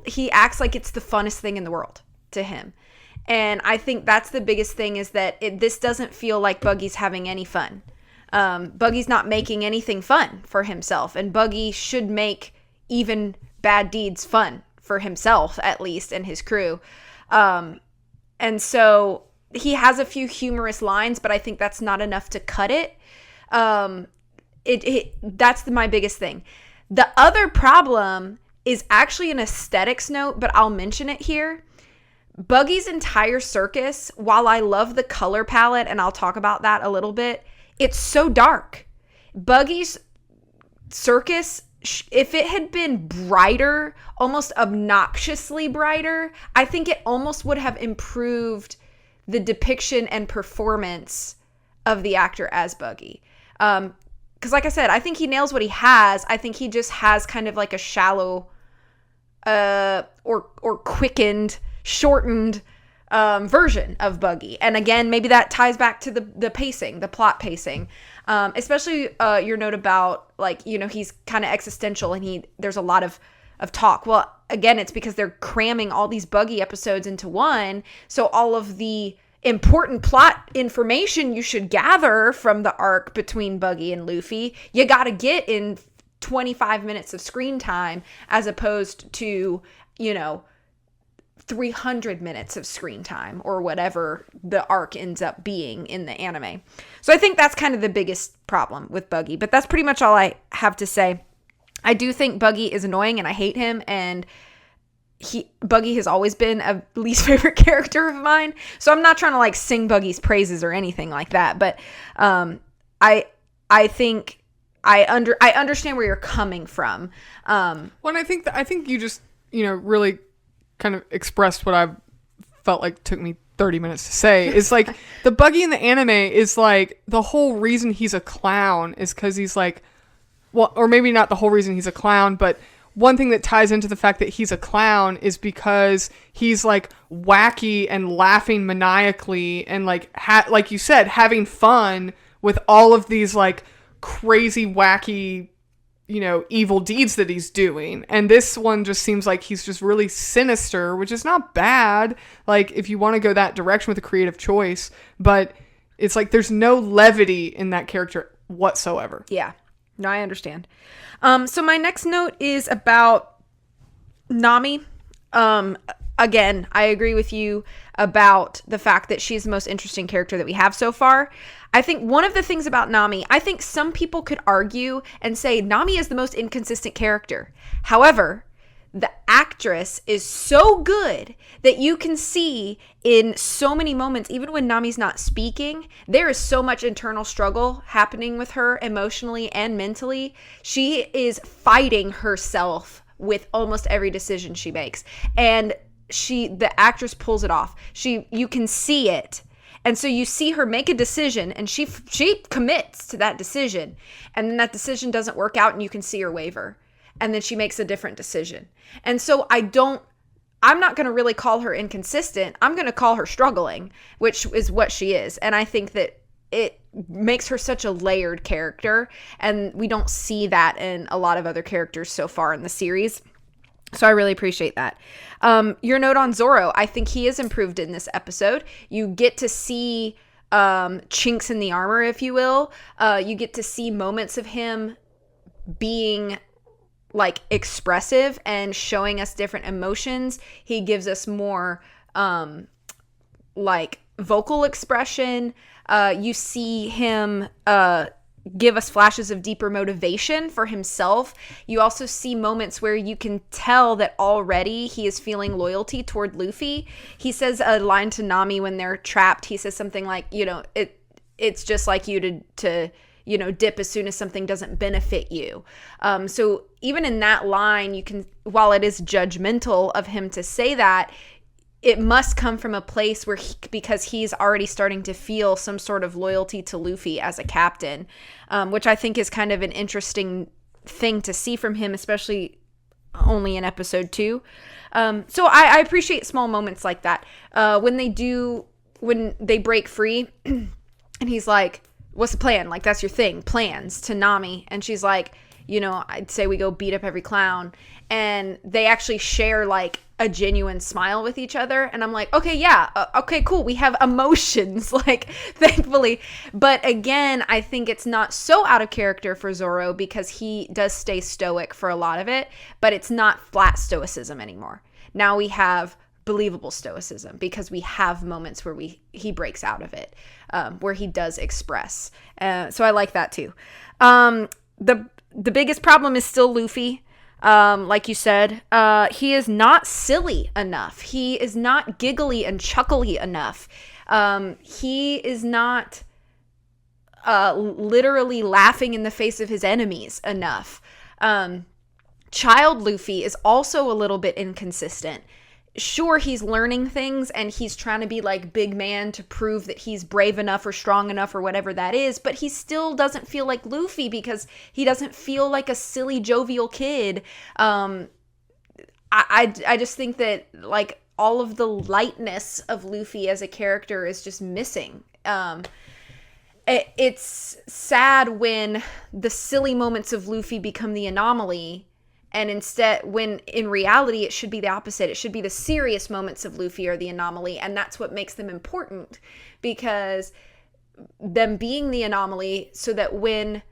he acts like it's the funnest thing in the world to him. And I think that's the biggest thing, is that this doesn't feel like Buggy's having any fun. Buggy's not making anything fun for himself, and Buggy should make even bad deeds fun for himself, at least, and his crew. And so he has a few humorous lines, but I think that's not enough to cut it. That's my biggest thing. The other problem is actually an aesthetics note, but I'll mention it here. Buggy's entire circus, while I love the color palette, and I'll talk about that a little bit, it's so dark. Buggy's circus, if it had been brighter, almost obnoxiously brighter, I think it almost would have improved the depiction and performance of the actor as Buggy. Because like I said, I think he nails what he has. I think he just has kind of like a shallow or quickened, shortened version of Buggy. And again, maybe that ties back to the pacing, the plot pacing. Especially your note about, like, he's kind of existential and there's a lot of talk. Well, again, it's because they're cramming all these Buggy episodes into one. So all of the important plot information you should gather from the arc between Buggy and Luffy, you got to get in 25 minutes of screen time, as opposed to, 300 minutes of screen time, or whatever the arc ends up being in the anime. So I think that's kind of the biggest problem with Buggy, but that's pretty much all I have to say. I do think Buggy is annoying and I hate him, and Buggy has always been a least favorite character of mine. So I'm not trying to like sing Buggy's praises or anything like that, but I think I understand where you're coming from. Well, and I think you just, really kind of expressed what I felt like took me 30 minutes to say. Is like the Buggy in the anime is like, the whole reason he's a clown is because he's like, well, or maybe not the whole reason he's a clown, but one thing that ties into the fact that he's a clown is because he's like wacky and laughing maniacally and like, like you said, having fun with all of these like crazy, wacky, evil deeds that he's doing. And this one just seems like he's just really sinister, which is not bad, like, if you want to go that direction with a creative choice, but it's like there's no levity in that character whatsoever. Yeah. No, I understand. So my next note is about Nami. Again, I agree with you about the fact that she's the most interesting character that we have so far. I think one of the things about Nami, I think some people could argue and say Nami is the most inconsistent character. However, the actress is so good that you can see in so many moments, even when Nami's not speaking, there is so much internal struggle happening with her emotionally and mentally. She is fighting herself with almost every decision she makes. And the actress pulls it off. You can see it. And so you see her make a decision, and she commits to that decision, and then that decision doesn't work out, and you can see her waver, and then she makes a different decision. And so I'm not going to really call her inconsistent. I'm going to call her struggling, which is what she is. And I think that it makes her such a layered character, and we don't see that in a lot of other characters so far in the series. So I really appreciate that. Your note on Zorro, I think he is improved in this episode. You get to see chinks in the armor, if you will. You get to see moments of him being like expressive and showing us different emotions. He gives us more like vocal expression. You see him give us flashes of deeper motivation for himself. You also see moments where you can tell that already he is feeling loyalty toward Luffy. He says a line to Nami when they're trapped. He says something like, it's just like you to dip as soon as something doesn't benefit you. So even in that line, you can, while it is judgmental of him to say that, it must come from a place where because he's already starting to feel some sort of loyalty to Luffy as a captain, which I think is kind of an interesting thing to see from him, especially only in episode 2. So I appreciate small moments like that. When they break free and he's like, what's the plan? Like, that's your thing, plans, to Nami. And she's like, I'd say we go beat up every clown. And they actually share like a genuine smile with each other. And I'm like, okay, yeah, okay, cool. We have emotions, like, thankfully. But again, I think it's not so out of character for Zorro because he does stay stoic for a lot of it, but it's not flat stoicism anymore. Now we have believable stoicism because we have moments where he breaks out of it, where he does express. So I like that too. The biggest problem is still Luffy. Like you said, he is not silly enough. He is not giggly and chuckly enough. He is not literally laughing in the face of his enemies enough. Child Luffy is also a little bit inconsistent. Sure, he's learning things and he's trying to be like big man to prove that he's brave enough or strong enough or whatever that is, but he still doesn't feel like Luffy because he doesn't feel like a silly, jovial kid. I just think that like all of the lightness of Luffy as a character is just missing. It's sad when the silly moments of Luffy become the anomaly. And instead, when in reality, it should be the opposite. It should be the serious moments of Luffy are the anomaly. And that's what makes them important, because them being the anomaly so that when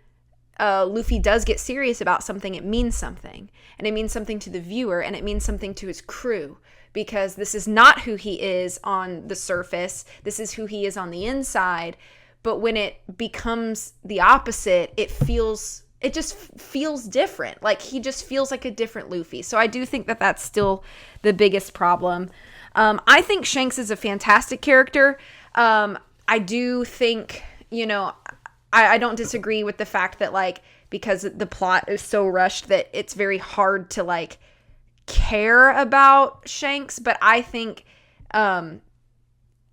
Luffy does get serious about something, it means something. And it means something to the viewer, and it means something to his crew, because this is not who he is on the surface. This is who he is on the inside. But when it becomes the opposite, it just feels different. Like, he just feels like a different Luffy. So I do think that that's still the biggest problem. I think Shanks is a fantastic character. I do think, I don't disagree with the fact that, like, because the plot is so rushed that it's very hard to, like, care about Shanks. But I think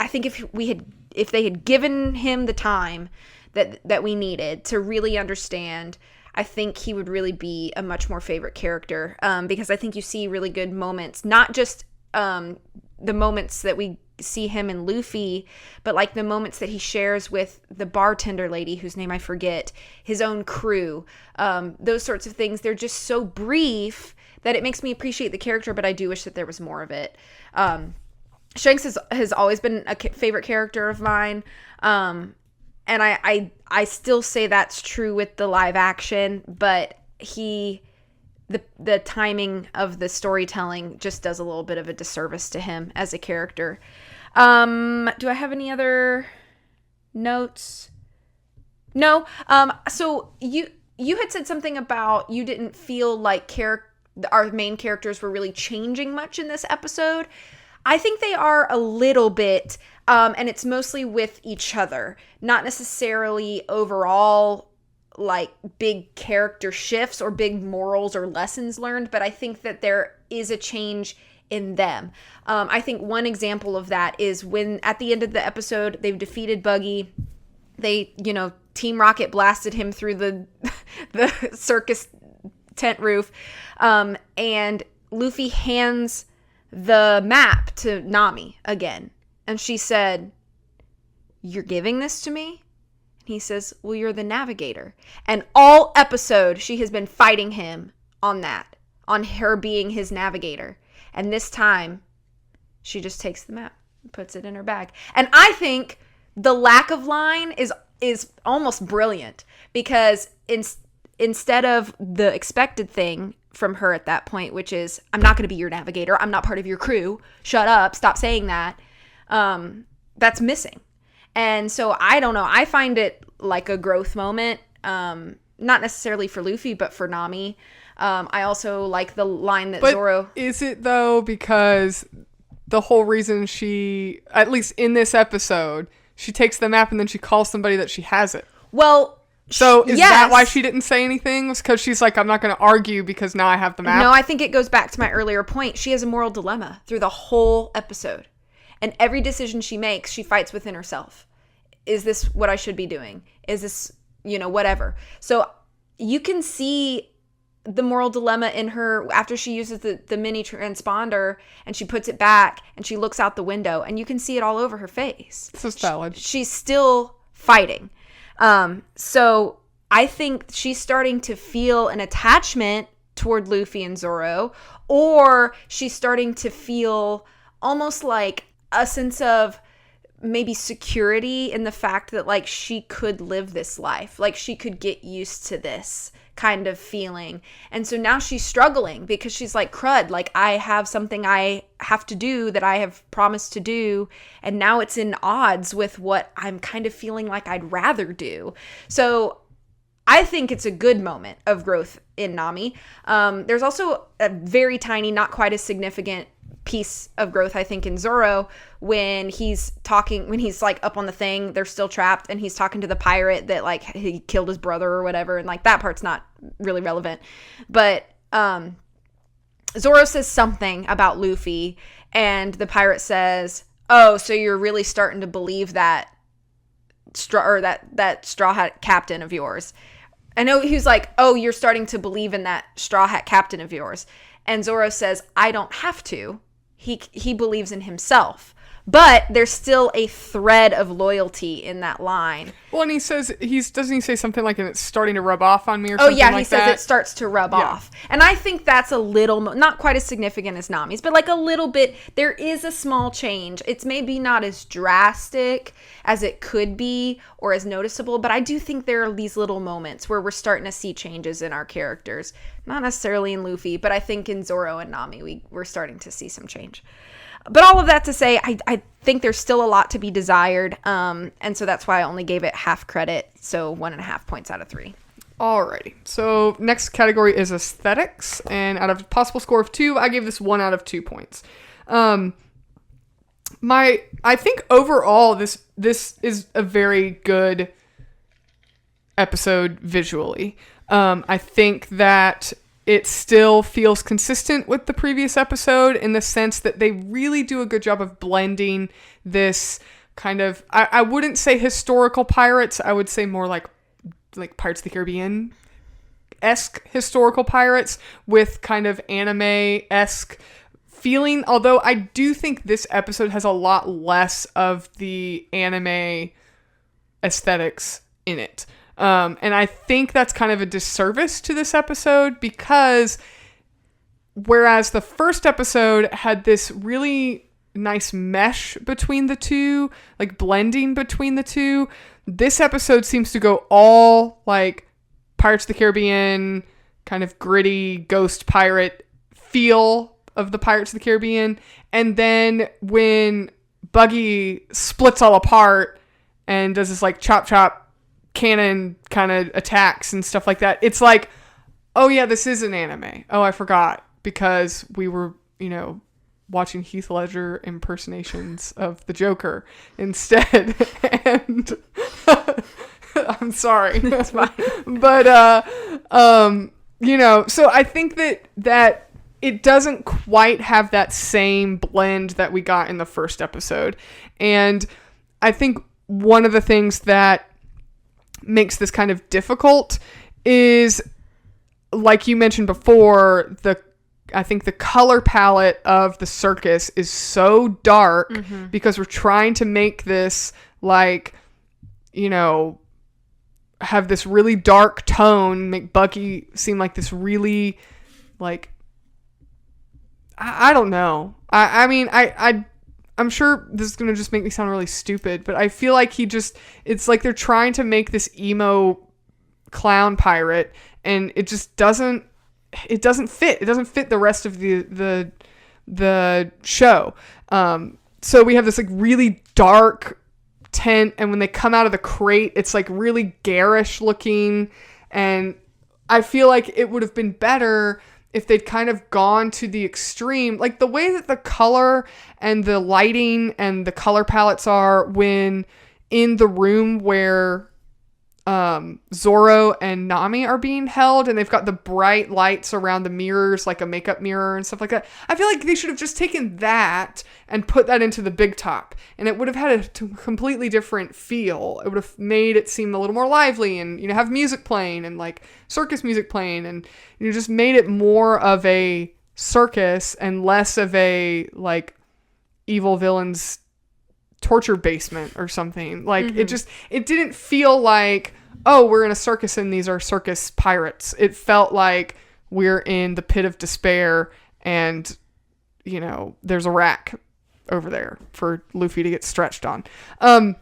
if they had given him the time that we needed to really understand, I think he would really be a much more favorite character, because I think you see really good moments, not just the moments that we see him and Luffy, but like the moments that he shares with the bartender lady whose name I forget, his own crew, those sorts of things. They're just so brief that it makes me appreciate the character, but I do wish that there was more of it. Shanks has always been a favorite character of mine. And I still say that's true with the live action, but the timing of the storytelling just does a little bit of a disservice to him as a character. Do I have any other notes? No. So you had said something about you didn't feel like our main characters were really changing much in this episode. I think they are a little bit, and it's mostly with each other, not necessarily overall like big character shifts or big morals or lessons learned, but I think that there is a change in them. I think one example of that is when at the end of the episode, they've defeated Buggy. They, Team Rocket blasted him through the circus tent roof. And Luffy hands the map to Nami again. And she said, "You're giving this to me?" And he says, "Well, you're the navigator." And all episode, she has been fighting him on that, on her being his navigator. And this time, she just takes the map and puts it in her bag. And I think the lack of line is almost brilliant, because instead of the expected thing from her at that point, which is, "I'm not going to be your navigator. I'm not part of your crew. Shut up. Stop saying that." That's missing. And so I don't know. I find it like a growth moment. Not necessarily for Luffy, but for Nami. I also like the line that Zoro... Is it though? Because the whole reason she, at least in this episode, she takes the map and then she calls somebody that she has it. Well... So is that why she didn't say anything? Was because she's like, "I'm not going to argue because now I have the map"? No, I think it goes back to my earlier point. She has a moral dilemma through the whole episode. And every decision she makes, she fights within herself. Is this what I should be doing? Is this, whatever. So you can see the moral dilemma in her after she uses the mini transponder and she puts it back and she looks out the window, and you can see it all over her face. This is valid. She's still fighting. So I think she's starting to feel an attachment toward Luffy and Zoro, or she's starting to feel almost like a sense of maybe security in the fact that like she could live this life, like she could get used to this kind of feeling. And so now she's struggling because she's like, crud, like I have something I have to do that I have promised to do, and now it's in odds with what I'm kind of feeling like I'd rather do. So I think it's a good moment of growth in Nami. There's also a very tiny, not quite as significant piece of growth, I think, in Zoro when he's like up on the thing, they're still trapped, and he's talking to the pirate that like he killed his brother or whatever, and like that part's not really relevant. But Zoro says something about Luffy, and the pirate says, "Oh, so you're really starting to believe that that Straw Hat captain of yours." I know he was like, "Oh, you're starting to believe in that Straw Hat captain of yours." And Zoro says, "I don't have to. He believes in himself." But there's still a thread of loyalty in that line. Well, and he says, doesn't he say something like, "And it's starting to rub off on me," or something like that? Oh, yeah, he says it starts to rub off. And I think that's a little, not quite as significant as Nami's, but like a little bit, there is a small change. It's maybe not as drastic as it could be or as noticeable, but I do think there are these little moments where we're starting to see changes in our characters. Not necessarily in Luffy, but I think in Zoro and Nami, we're starting to see some change. But all of that to say, I think there's still a lot to be desired. And so that's why I only gave it half credit. So 1.5 points out of 3. Alrighty. So next category is aesthetics. And out of a possible score of 2, I gave this 1 out of 2 points. I think overall this is a very good episode visually. I think that it still feels consistent with the previous episode in the sense that they really do a good job of blending this kind of, I wouldn't say historical pirates. I would say more like Pirates of the Caribbean-esque historical pirates with kind of anime-esque feeling. Although I do think this episode has a lot less of the anime aesthetics in it. And I think that's kind of a disservice to this episode, because whereas the first episode had this really nice mesh between the two, like blending between the two, this episode seems to go all like Pirates of the Caribbean, kind of gritty ghost pirate feel of the Pirates of the Caribbean. And then when Buggy splits all apart and does this like chop chop cannon kind of attacks and stuff like that, it's like, oh yeah, this is an anime. Oh, I forgot, because we were, watching Heath Ledger impersonations of the Joker instead. And I'm sorry. It's fine. But so I think that it doesn't quite have that same blend that we got in the first episode. And I think one of the things that makes this kind of difficult is, like you mentioned before, I think the color palette of the circus is so dark because we're trying to make this have this really dark tone, make Bucky seem like this really I don't know. I'm sure this is going to just make me sound really stupid, but I feel like it's like they're trying to make this emo clown pirate, and it just doesn't fit. It doesn't fit the rest of the show. So we have this really dark tent, and when they come out of the crate, it's really garish looking, and I feel like it would have been better if they'd kind of gone to the extreme, the way that the color and the lighting and the color palettes are when in the room where Zorro and Nami are being held, and they've got the bright lights around the mirrors, like a makeup mirror and stuff like that. I feel like they should have just taken that and put that into the big top, and it would have had a completely different feel. It would have made it seem a little more lively, and have music playing and circus music playing, and just made it more of a circus and less of a evil villains torture basement or something. It didn't feel like, oh, we're in a circus and these are circus pirates. It felt like we're in the pit of despair, and there's a rack over there for Luffy to get stretched on. I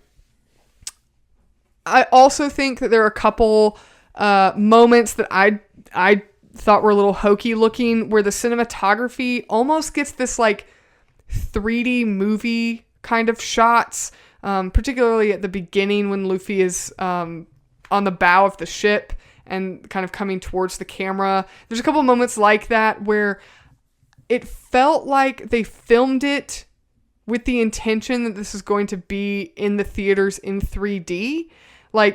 also think that there are a couple moments that I thought were a little hokey looking, where the cinematography almost gets this 3D movie kind of shots, particularly at the beginning when Luffy is on the bow of the ship and kind of coming towards the camera. There's a couple moments like that where it felt like they filmed it with the intention that this is going to be in the theaters in 3D.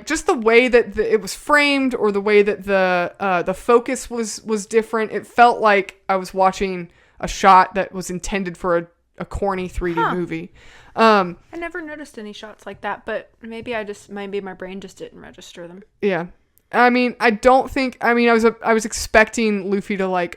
Just the way that it was framed, or the way that the focus was different. It felt like I was watching a shot that was intended for a corny 3D movie. I never noticed any shots like that, but maybe my brain just didn't register them. Yeah. I was expecting Luffy to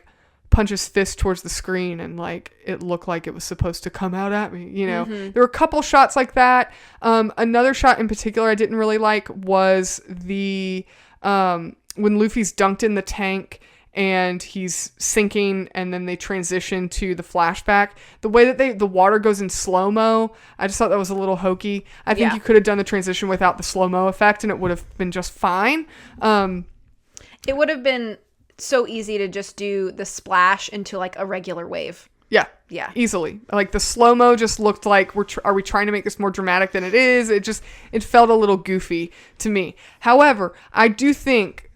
punch his fist towards the screen, and it looked like it was supposed to come out at me, There were a couple shots like that. Another shot in particular I didn't really like was the when Luffy's dunked in the tank and he's sinking, and then they transition to the flashback. The way that the water goes in slow-mo, I just thought that was a little hokey. I think you could have done the transition without the slow-mo effect, and it would have been just fine. It would have been so easy to just do the splash into a regular wave. Yeah, easily. The slow-mo just looked like, are we trying to make this more dramatic than it is? It felt a little goofy to me. However, I do think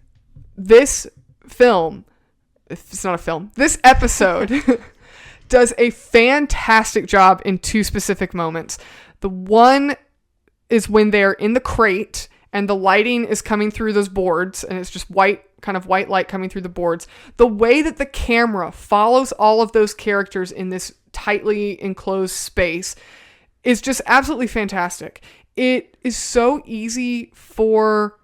this film, if it's not a film, this episode does a fantastic job in two specific moments. The one is when they're in the crate and the lighting is coming through those boards, and it's just white light coming through the boards. The way that the camera follows all of those characters in this tightly enclosed space is just absolutely fantastic. It is so easy for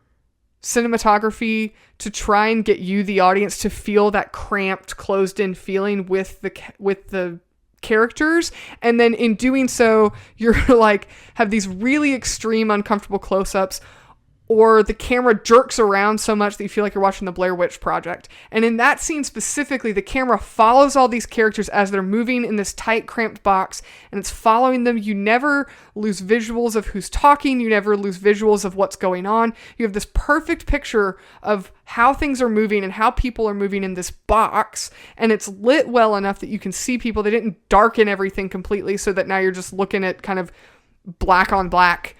cinematography to try and get you, the audience, to feel that cramped, closed-in feeling with the characters, and then in doing so, you're have these really extreme, uncomfortable close-ups, or the camera jerks around so much that you feel like you're watching the Blair Witch Project. And in that scene specifically, the camera follows all these characters as they're moving in this tight, cramped box, and it's following them. You never lose visuals of who's talking. You never lose visuals of what's going on. You have this perfect picture of how things are moving and how people are moving in this box, and it's lit well enough that you can see people. They didn't darken everything completely so that now you're just looking at kind of black on black,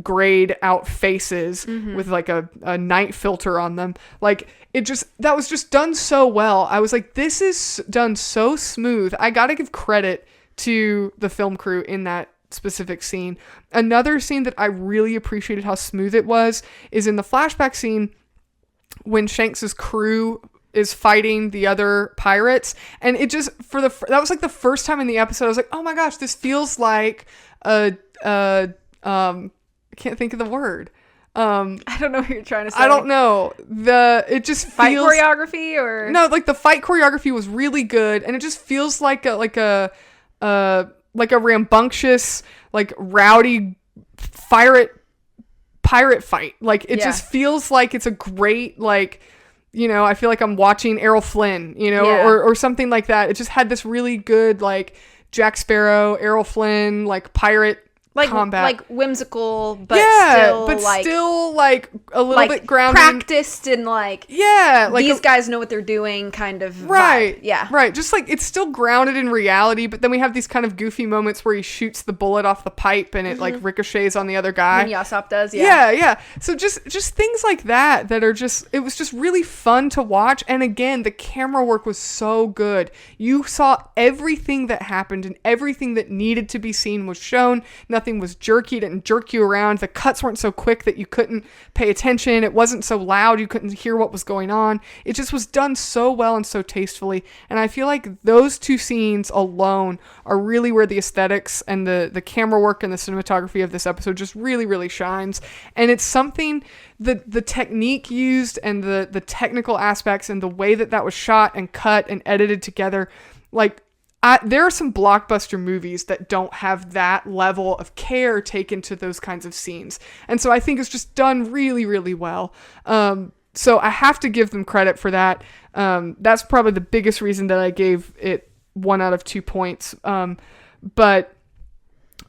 grayed out faces with a night filter on them. That was just done so well. I was like, this is done so smooth. I gotta give credit to the film crew in that specific scene. Another scene that I really appreciated how smooth it was is in the flashback scene when Shanks's crew is fighting the other pirates, and it just that was like the first time in the episode I was like, oh my gosh, this feels like I can't think of the word. I don't know what you're trying to say. I don't know. It just fight feels choreography, or no, like the fight choreography was really good, and it just feels like a rambunctious, like rowdy pirate fight. Like it just feels like it's a great, like, you know, I feel like I'm watching Errol Flynn, you know, or something like that. It just had this really good, like, Jack Sparrow, Errol Flynn, like pirate combat, like whimsical, but still like a little bit grounded, practiced, and like these guys know what they're doing, kind of vibe. Right. Just like it's still grounded in reality, but then we have these kind of goofy moments where he shoots the bullet off the pipe and it like ricochets on the other guy. When Yasop does, So just things like that are just, it was just really fun to watch. And again, the camera work was so good. You saw everything that happened, and everything that needed to be seen was shown. Nothing was jerky. It didn't jerk you around. The cuts weren't so quick that you couldn't pay attention. It wasn't so loud you couldn't hear what was going on. It just was done so well and so tastefully. And I feel like those two scenes alone are really where the aesthetics and the camera work and the cinematography of this episode just really, really shines. And it's something, the technique used and the technical aspects and the way that was shot and cut and edited together, like, there are some blockbuster movies that don't have that level of care taken to those kinds of scenes. And so I think it's just done really, really well. So I have to give them credit for that. That's probably the biggest reason that I gave it 1 out of 2 points. But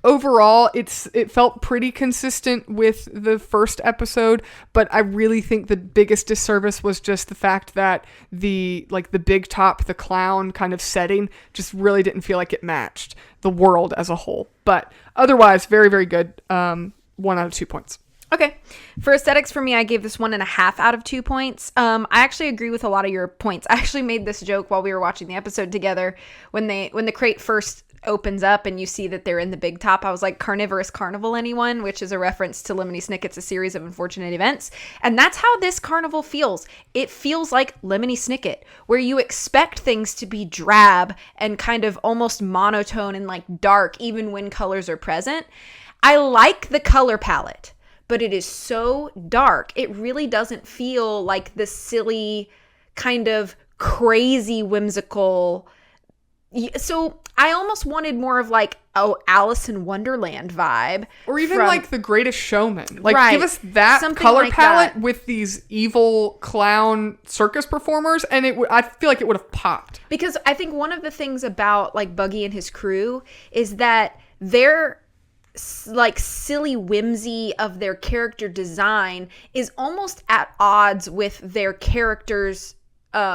overall, it felt pretty consistent with the first episode, but I really think the biggest disservice was just the fact that the big top, the clown kind of setting just really didn't feel like it matched the world as a whole. But otherwise, very, very good. 1 out of 2 points. Okay. For aesthetics, for me, I gave this 1.5 out of 2 points. I actually agree with a lot of your points. I actually made this joke while we were watching the episode together when the crate first opens up and you see that they're in the big top. I was like, carnivorous carnival, anyone? Which is a reference to Lemony Snicket's A Series of Unfortunate Events. And that's how this carnival feels. It feels like Lemony Snicket, where you expect things to be drab and kind of almost monotone and like dark, even when colors are present. I like the color palette, but it is so dark. It really doesn't feel like the silly, kind of crazy, whimsical. So I almost wanted more of like, Alice in Wonderland vibe. Or even like The Greatest Showman. Like, give us that something color like palette that. with these evil clown circus performers, and I feel like it would have popped. Because I think one of the things about like Buggy and his crew is that their like silly whimsy of their character design is almost at odds with their characters'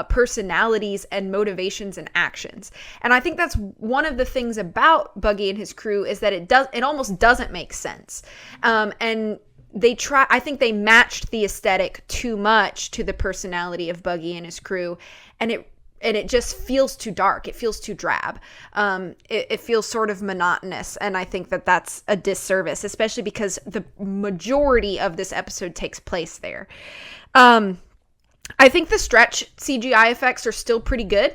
personalities and motivations and actions. And I think that's one of the things about Buggy and his crew is that it almost doesn't make sense. And I think they matched the aesthetic too much to the personality of Buggy and his crew, and it just feels too dark. It feels too drab. It feels sort of monotonous, and I think that that's a disservice, especially because the majority of this episode takes place there. I think the stretch CGI effects are still pretty good.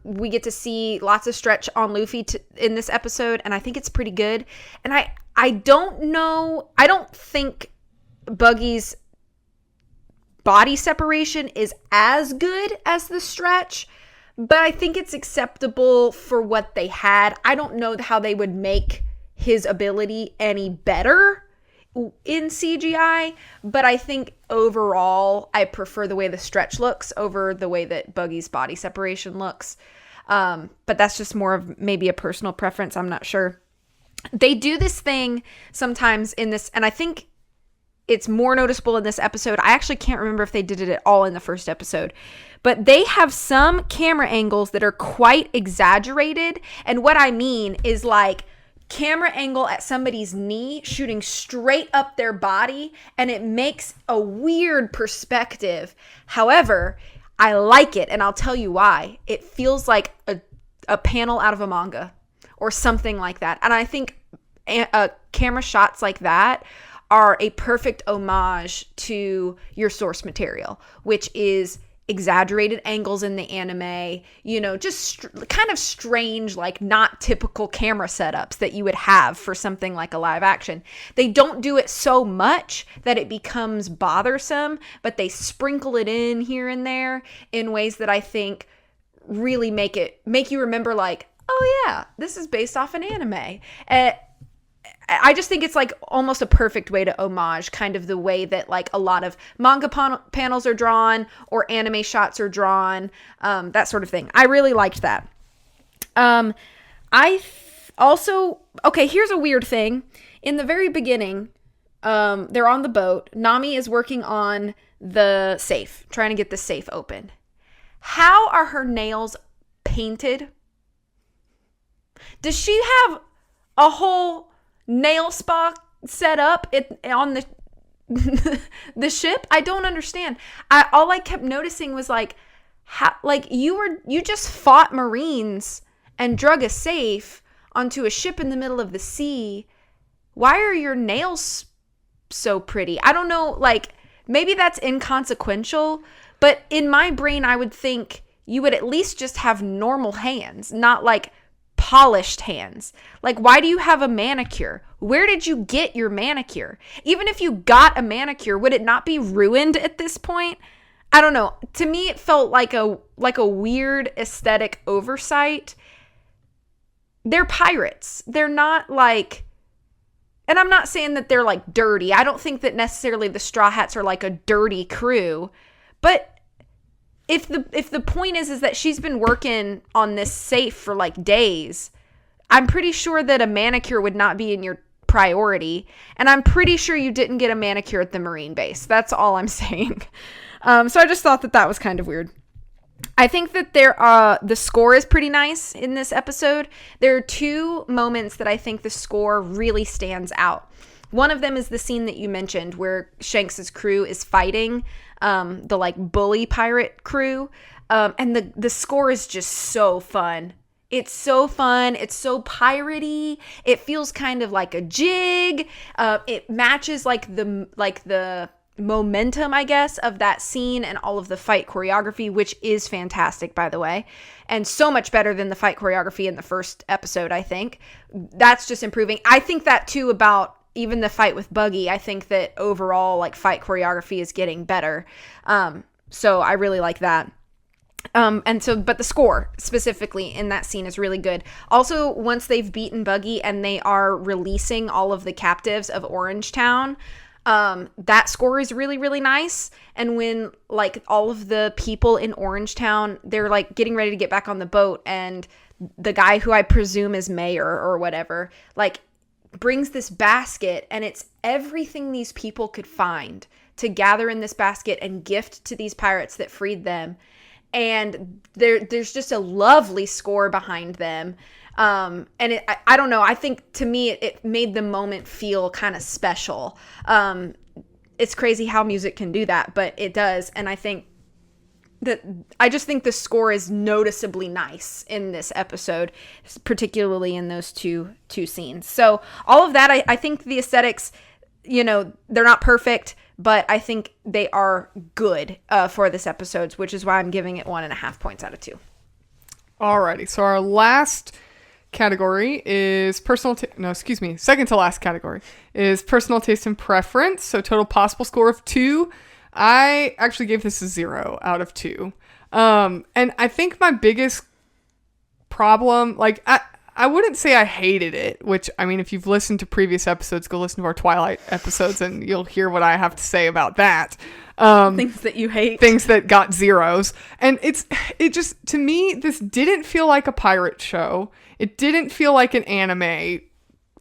We get to see lots of stretch on Luffy in this episode, and I think it's pretty good. And I don't know, I don't think Buggy's body separation is as good as the stretch, but I think it's acceptable for what they had. I don't know how they would make his ability any better in CGI, but I think overall I prefer the way the stretch looks over the way that Buggy's body separation looks. But that's just more of maybe a personal preference. I'm not sure. They do this thing sometimes in this, and I think it's more noticeable in this episode. I actually can't remember if they did it at all in the first episode, but they have some camera angles that are quite exaggerated. And what I mean is like camera angle at somebody's knee shooting straight up their body, and it makes a weird perspective. However, I like it, and I'll tell you why. It feels like a panel out of a manga or something like that. And I think camera shots like that are a perfect homage to your source material, which is exaggerated angles in the anime, just kind of strange, like not typical camera setups that you would have for something like a live action. They don't do it so much that it becomes bothersome, but they sprinkle it in here and there in ways that I think really make you remember, like, oh yeah, this is based off an anime. I just think it's like almost a perfect way to homage kind of the way that like a lot of manga panels are drawn or anime shots are drawn, that sort of thing. I really liked that. Also, okay, here's a weird thing. In the very beginning, they're on the boat. Nami is working on the safe, trying to get the safe open. How are her nails painted? Does she have a whole nail spa set up on the ship? I don't understand. All I kept noticing was like, how, like you just fought Marines and drug a safe onto a ship in the middle of the sea. Why are your nails so pretty? I don't know, like maybe that's inconsequential, but in my brain I would think you would at least just have normal hands, not like polished hands. Like, why do you have a manicure? Where did you get your manicure? Even if you got a manicure, would it not be ruined at this point? I don't know. To me, it felt like a weird aesthetic oversight. They're pirates. They're not like, and I'm not saying that they're like dirty. I don't think that necessarily the Straw Hats are like a dirty crew, but if the point is that she's been working on this safe for like days, I'm pretty sure that a manicure would not be in your priority. And I'm pretty sure you didn't get a manicure at the Marine base. That's all I'm saying. So I just thought that was kind of weird. I think that the score is pretty nice in this episode. There are two moments that I think the score really stands out. One of them is the scene that you mentioned where Shanks's crew is fighting the like bully pirate crew. And the score is just so fun. It's so fun. It's so piratey. It feels kind of like a jig. It matches like the momentum, I guess, of that scene and all of the fight choreography, which is fantastic, by the way, and so much better than the fight choreography in the first episode. I think that's just improving. I think that too about even the fight with Buggy. I think that overall, like, fight choreography is getting better. So I really like that. But the score specifically in that scene is really good. Also, once they've beaten Buggy and they are releasing all of the captives of Orangetown, that score is really, really nice. And when like all of the people in Orangetown, they're like getting ready to get back on the boat, and the guy who I presume is mayor or whatever, like brings this basket, and it's everything these people could find to gather in this basket and gift to these pirates that freed them. And there's just a lovely score behind them. And I don't know. I think to me, it made the moment feel kind of special. It's crazy how music can do that, but it does. And I just think the score is noticeably nice in this episode, particularly in those two scenes. So all of that, I think the aesthetics, they're not perfect, but I think they are good for this episode, which is why I'm giving it 1.5 points out of 2. Alrighty, so our last category is second to last category is personal taste and preference. So total possible score of 2. I actually gave this a 0 out of 2. And I think my biggest problem, like, I wouldn't say I hated it, which, I mean, if you've listened to previous episodes, go listen to our Twilight episodes and you'll hear what I have to say about that. Things that you hate. Things that got 0s. And it just, to me, this didn't feel like a pirate show. It didn't feel like an anime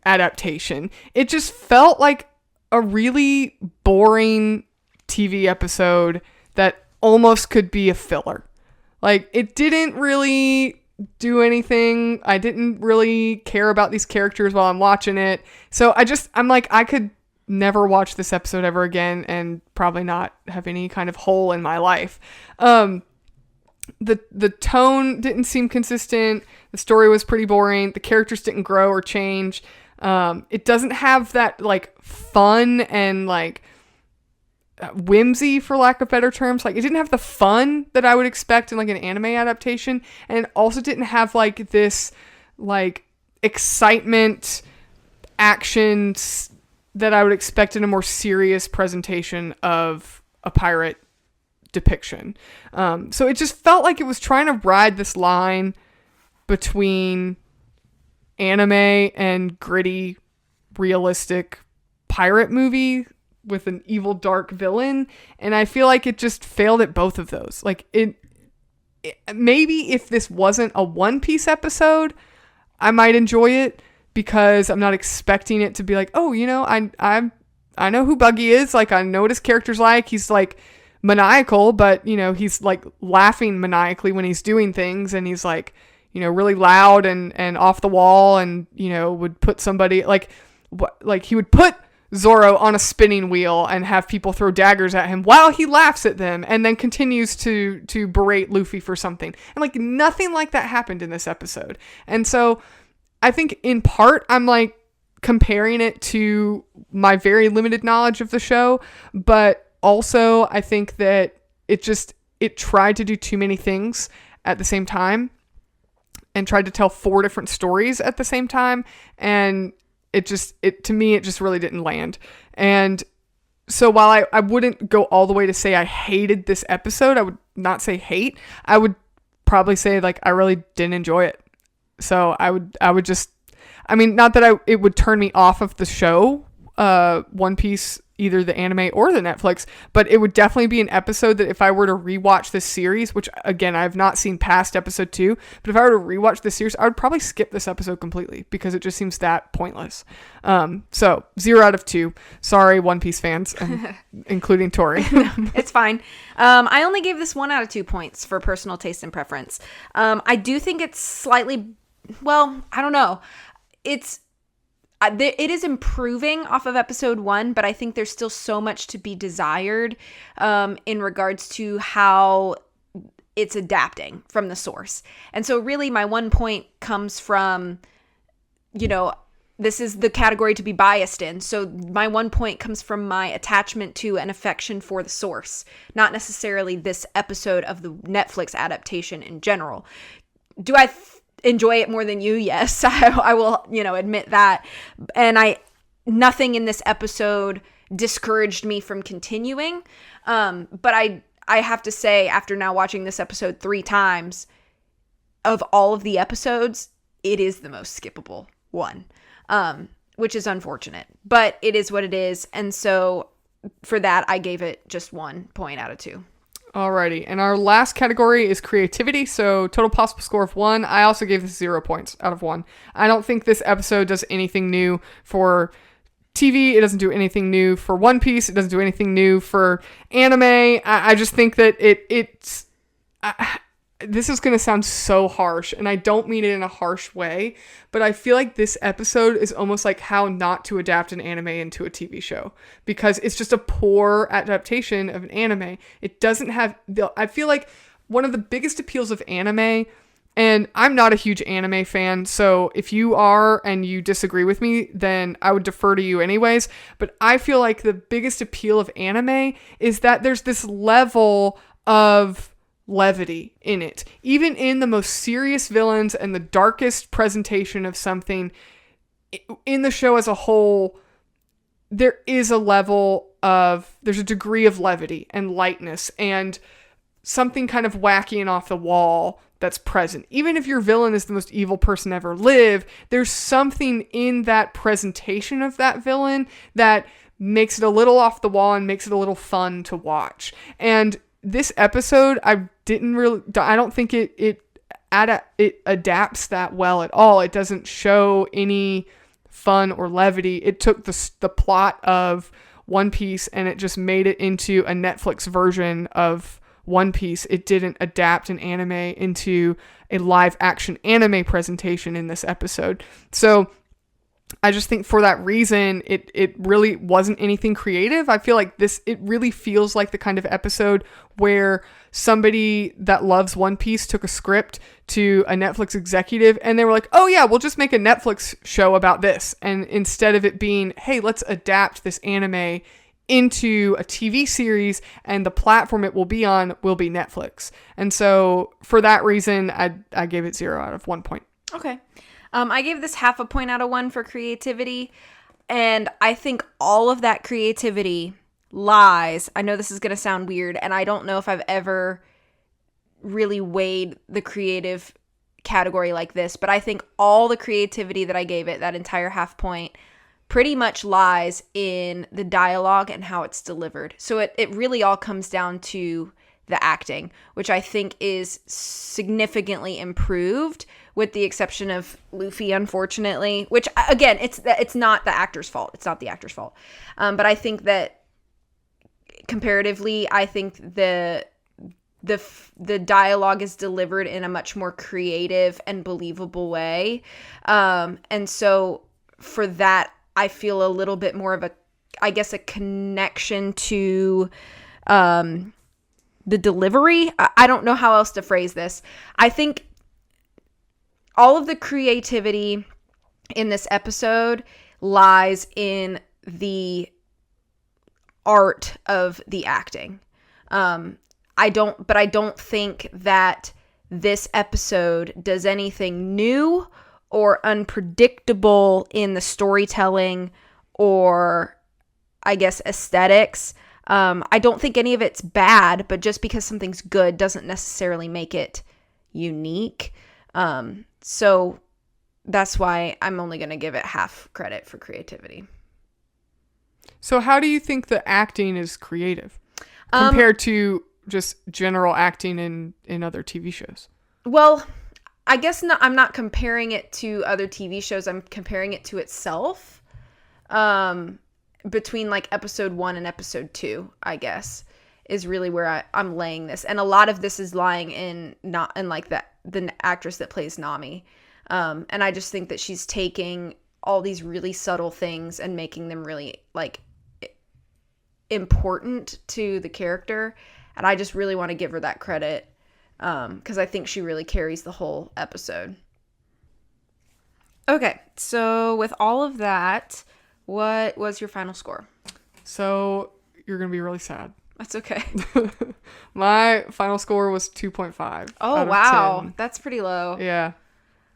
adaptation. It just felt like a really boring TV episode that almost could be a filler. Like, it didn't really do anything. I didn't really care about these characters while I'm watching it. So I'm like, I could never watch this episode ever again and probably not have any kind of hole in my life. The tone didn't seem consistent. The story was pretty boring. The characters didn't grow or change. It doesn't have that like fun and like whimsy, for lack of better terms. Like, it didn't have the fun that I would expect in like an anime adaptation, and it also didn't have like this like excitement, action that I would expect in a more serious presentation of a pirate depiction. So it just felt like it was trying to ride this line between anime and gritty, realistic pirate movie with an evil, dark villain. And I feel like it just failed at both of those. Like, it maybe if this wasn't a One Piece episode, I might enjoy it, because I'm not expecting it to be like, oh, you know, I know who Buggy is. Like, I know what his character's like. He's like maniacal, but you know, he's like laughing maniacally when he's doing things, and he's like, you know, really loud and off the wall, and you know, would put somebody like he would put Zoro on a spinning wheel and have people throw daggers at him while he laughs at them, and then continues to berate Luffy for something. And like, nothing like that happened in this episode. And so I think in part I'm like comparing it to my very limited knowledge of the show, but also I think that it tried to do too many things at the same time and tried to tell 4 different stories at the same time, and to me it just really didn't land. And so while I wouldn't go all the way to say I hated this episode, I would not say hate, I would probably say like I really didn't enjoy it. So I would just, I mean, not that it would turn me off of the show, One Piece, either the anime or the Netflix, but it would definitely be an episode that if I were to rewatch this series, which again, I have not seen past episode 2, but if I were to rewatch this series, I would probably skip this episode completely because it just seems that pointless. So 0 out of 2. Sorry, One Piece fans, including Tori. No, it's fine. I only gave this 1 out of 2 points for personal taste and preference. I do think it's slightly, well, I don't know. It is improving off of episode 1, but I think there's still so much to be desired in regards to how it's adapting from the source. And so really my 1 point comes from, you know, this is the category to be biased in. So my 1 point comes from my attachment to and affection for the source, not necessarily this episode of the Netflix adaptation in general. Do I enjoy it more than you? Yes, I will, you know, admit that. And nothing in this episode discouraged me from continuing. But I have to say, after now watching this episode 3 times, of all of the episodes, it is the most skippable one, which is unfortunate, but it is what it is. And so for that, I gave it just 1 point out of 2. Alrighty, and our last category is creativity, so total possible score of 1. I also gave this 0 points out of 1. I don't think this episode does anything new for TV. It doesn't do anything new for One Piece. It doesn't do anything new for anime. I just think that it's... this is going to sound so harsh, and I don't mean it in a harsh way, but I feel like this episode is almost like how not to adapt an anime into a TV show, because it's just a poor adaptation of an anime. It doesn't have I feel like one of the biggest appeals of anime, and I'm not a huge anime fan, so if you are and you disagree with me, then I would defer to you anyways, but I feel like the biggest appeal of anime is that there's this level of levity in it. Even in the most serious villains and the darkest presentation of something in the show as a whole, there's a degree of levity and lightness and something kind of wacky and off the wall that's present. Even if your villain is the most evil person ever live, there's something in that presentation of that villain that makes it a little off the wall and makes it a little fun to watch. And this episode, I don't think it adapts that well at all. It doesn't show any fun or levity. It took the plot of One Piece and it just made it into a Netflix version of One Piece. It didn't adapt an anime into a live action anime presentation in this episode. So I just think for that reason, it really wasn't anything creative. I feel like it really feels like the kind of episode where somebody that loves One Piece took a script to a Netflix executive and they were like, oh yeah, we'll just make a Netflix show about this. And instead of it being, hey, let's adapt this anime into a TV series and the platform it will be on will be Netflix. And so for that reason, I gave it 0 out of 1 point. Okay. I gave this 0.5 point out of 1 for creativity. And I think all of that creativity lies. I know this is going to sound weird, and I don't know if I've ever really weighed the creative category like this, but I think all the creativity that I gave it, that entire 0.5 point, pretty much lies in the dialogue and how it's delivered. So it really all comes down to the acting, which I think is significantly improved, with the exception of Luffy, unfortunately, which again, it's not the actor's fault. It's not the actor's fault. But I think that comparatively, I think the dialogue is delivered in a much more creative and believable way. And so for that, I feel a little bit more of a connection to, the delivery. I don't know how else to phrase this. I think all of the creativity in this episode lies in the art of the acting. I don't think that this episode does anything new or unpredictable in the storytelling or, I guess, aesthetics. I don't think any of it's bad, but just because something's good doesn't necessarily make it unique. So that's why I'm only going to give it half credit for creativity. So how do you think the acting is creative compared to just general acting in other TV shows? Well, I guess I'm not comparing it to other TV shows. I'm comparing it to itself. Between like episode 1 and episode 2, I guess, is really where I'm laying this. And a lot of this is lying in like the actress that plays Nami. And I just think that she's taking all these really subtle things and making them really like important to the character. And I just really want to give her that credit. Because I think she really carries the whole episode. Okay, so with all of that, what was your final score? So you're going to be really sad. That's okay. My final score was 2.5. Oh, wow. 10. That's pretty low. Yeah.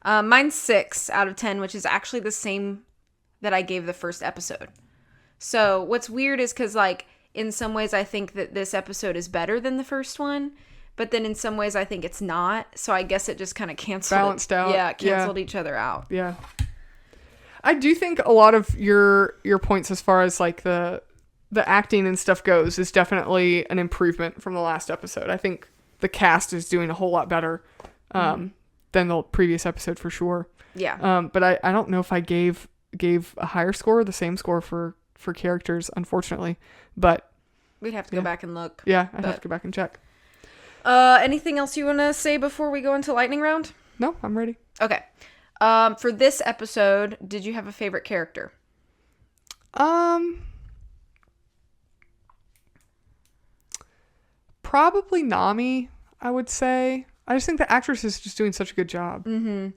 Mine's 6 out of 10, which is actually the same that I gave the first episode. So what's weird is because, like, in some ways I think that this episode is better than the first one, but then in some ways I think it's not. So I guess it just kind of balanced out. Yeah, canceled each other out. Yeah. I do think a lot of your points as far as like the acting and stuff goes is definitely an improvement from the last episode. I think the cast is doing a whole lot better than the previous episode for sure. Yeah. But I don't know if I gave a higher score or the same score for characters, unfortunately. But we'd have to go back and look. Yeah, I'd have to go back and check. Anything else you want to say before we go into lightning round? No, I'm ready. Okay. For this episode, did you have a favorite character? Probably Nami, I would say. I just think the actress is just doing such a good job. Mm-hmm.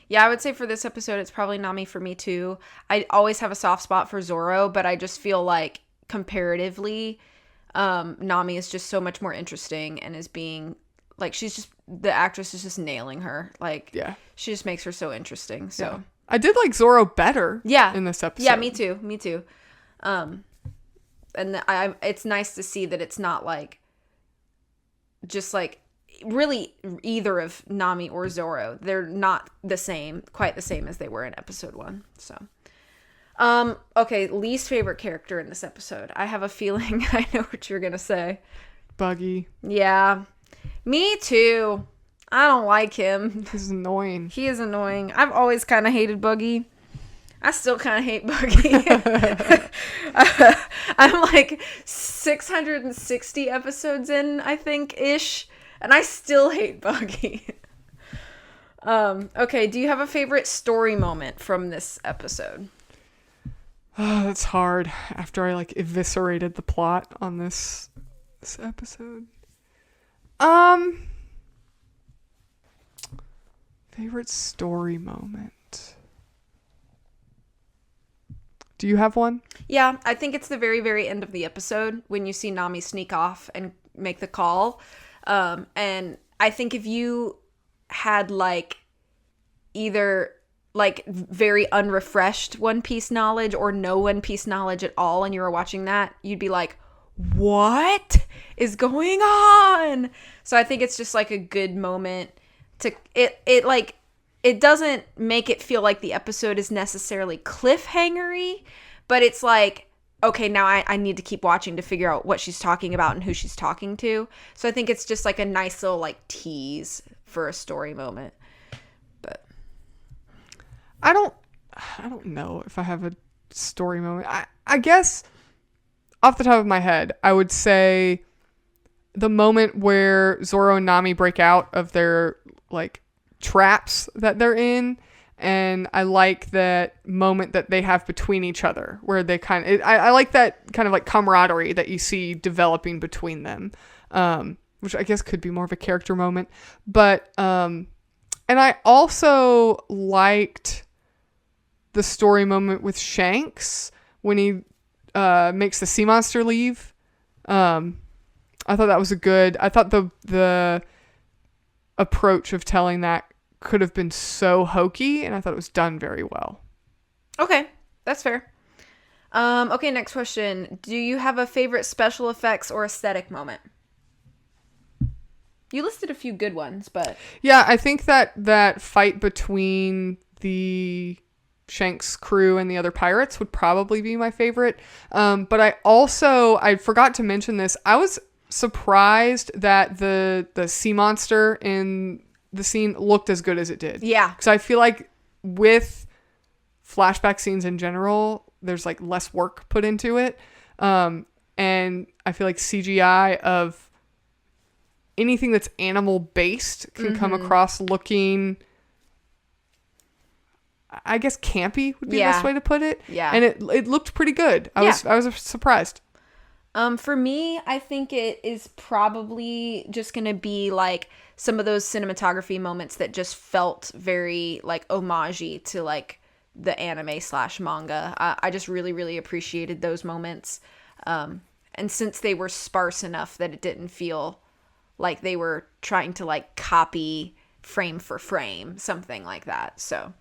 Yeah, I would say for this episode, it's probably Nami for me too. I always have a soft spot for Zoro, but I just feel like comparatively, Nami is just so much more interesting and is being like, the actress is just nailing her. Like, yeah, she just makes her so interesting. So yeah. I did like Zoro better. Yeah. In this episode. Yeah, me too. And it's nice to see that it's not like just like really either of Nami or Zoro. They're not quite the same as they were in episode 1. So, okay, least favorite character in this episode. I have a feeling I know what you're gonna say. Buggy. Yeah, me too. I don't like him. He's annoying. He is annoying. I've always kind of hated Buggy. I still kind of hate Buggy. I'm like 660 episodes in, I think, ish. And I still hate Buggy. Okay, do you have a favorite story moment from this episode? Oh, that's hard after I like eviscerated the plot on this episode. Favorite story moment. Do you have one? Yeah, I think it's the very, very end of the episode when you see Nami sneak off and make the call. And I think if you had like either like very unrefreshed One Piece knowledge or no One Piece knowledge at all and you were watching that, you'd be like, what is going on? So I think it's just like a good moment to it doesn't make it feel like the episode is necessarily cliffhangery, but it's like, okay, now I need to keep watching to figure out what she's talking about and who she's talking to. So I think it's just like a nice little like tease for a story moment. But I don't know if I have a story moment. I guess off the top of my head, I would say the moment where Zoro and Nami break out of their like traps that they're in, and I like that moment that they have between each other where they I like that kind of like camaraderie that you see developing between them, which I guess could be more of a character moment. But and I also liked the story moment with Shanks when he makes the sea monster leave. I thought that was I thought the approach of telling that could have been so hokey, and I thought it was done very well. okay, that's fair. Okay, next question. Do you have a favorite special effects or aesthetic moment? You listed a few good ones, but Yeah, I think that fight between the Shanks crew and the other pirates would probably be my favorite. But I forgot to mention this. I was surprised that the sea monster in the scene looked as good as it did. Yeah. Because I feel like with flashback scenes in general, there's like less work put into it. And I feel like CGI of anything that's animal based can come across looking, I guess, campy would be the best way to put it. Yeah. And it looked pretty good. I was surprised. For me, I think it is probably just going to be like some of those cinematography moments that just felt very like homage-y to like the anime / manga. I just really, really appreciated those moments. And since they were sparse enough that it didn't feel like they were trying to like copy frame for frame, something like that. So,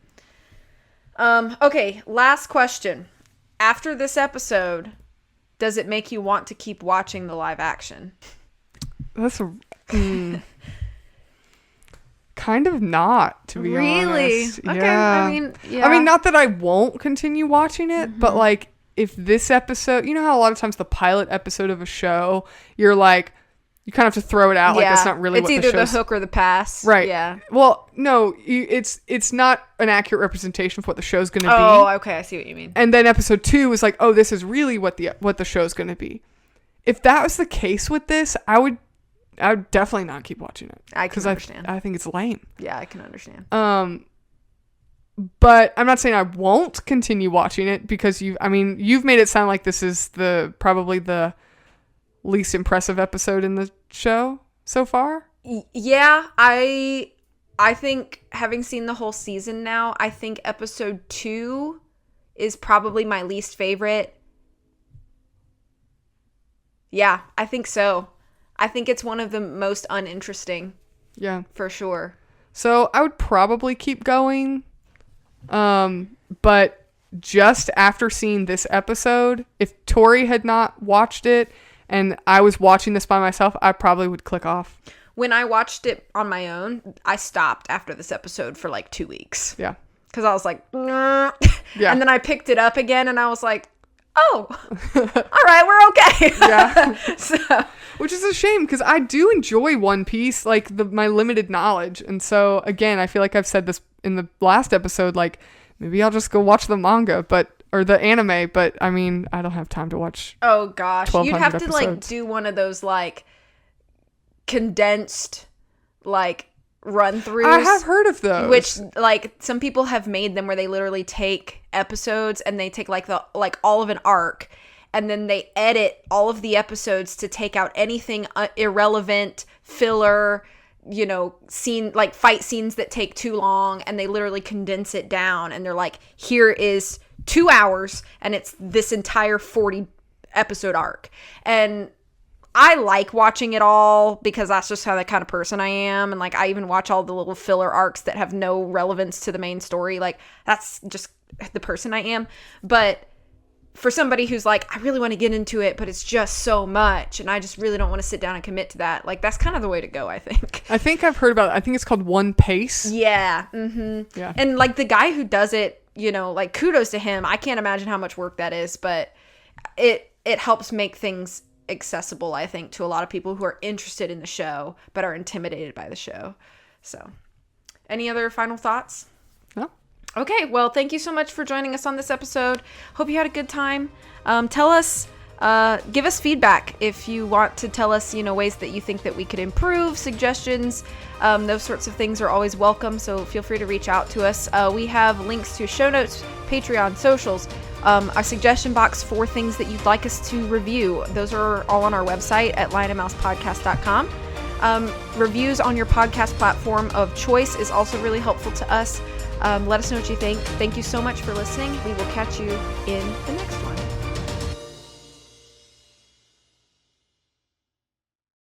okay, last question. After this episode, does it make you want to keep watching the live action? That's kind of not, to be honest. Okay. Yeah. I mean, not that I won't continue watching it, but like if this episode, you know how a lot of times the pilot episode of a show, you're like, you kind of have to throw it out like it's not really what the show's... It's either the hook or the pass. Right. Yeah. Well, no, it's not an accurate representation of what the show's going to be. Oh, okay. I see what you mean. And then episode 2 was like, oh, this is really what the show's going to be. If that was the case with this, I would definitely not keep watching it. I can understand. I think it's lame. Yeah, I can understand. But I'm not saying I won't continue watching it because you've made it sound like this is probably the least impressive episode in the show so far. Yeah, I think having seen the whole season now, I think episode 2 is probably my least favorite. Yeah, I think so. I think it's one of the most uninteresting. Yeah. For sure. So I would probably keep going. But just after seeing this episode, if Tori had not watched it and I was watching this by myself, I probably would click off. When I watched it on my own, I stopped after this episode for like 2 weeks. Yeah. Because I was like, yeah. And then I picked it up again and I was like, oh, all right, we're okay. Yeah. Which is a shame because I do enjoy One Piece, like my limited knowledge. And so, again, I feel like I've said this in the last episode, like maybe I'll just go watch the manga, or the anime, but I mean, I don't have time to watch. Oh gosh, you'd have to episodes. Like do one of those like condensed like run throughs. I have heard of those. Which like some people have made them where they literally take episodes and they take like all of an arc, and then they edit all of the episodes to take out anything irrelevant, filler, scene, like fight scenes that take too long, and they literally condense it down, and they're like, here is 2 hours and it's this entire 40 episode arc. And I like watching it all because that's just how the kind of person I am. And like, I even watch all the little filler arcs that have no relevance to the main story. Like, that's just the person I am. But for somebody who's like, I really want to get into it, but it's just so much, and I just really don't want to sit down and commit to that, like, that's kind of the way to go, I think. I think I've heard about it. I think it's called One Pace. Yeah. Mm-hmm. Yeah. And like the guy who does it, like, kudos to him. I can't imagine how much work that is, but it helps make things accessible, I think, to a lot of people who are interested in the show but are intimidated by the show. So, any other final thoughts? No. Okay, well, thank you so much for joining us on this episode. Hope you had a good time. Tell us, give us feedback if you want to tell us, ways that you think that we could improve, suggestions. Those sorts of things are always welcome, so feel free to reach out to us. We have links to show notes, Patreon, socials, a suggestion box for things that you'd like us to review. Those are all on our website at lionandmousepodcast.com. Reviews on your podcast platform of choice is also really helpful to us. Let us know what you think. Thank you so much for listening. We will catch you in the next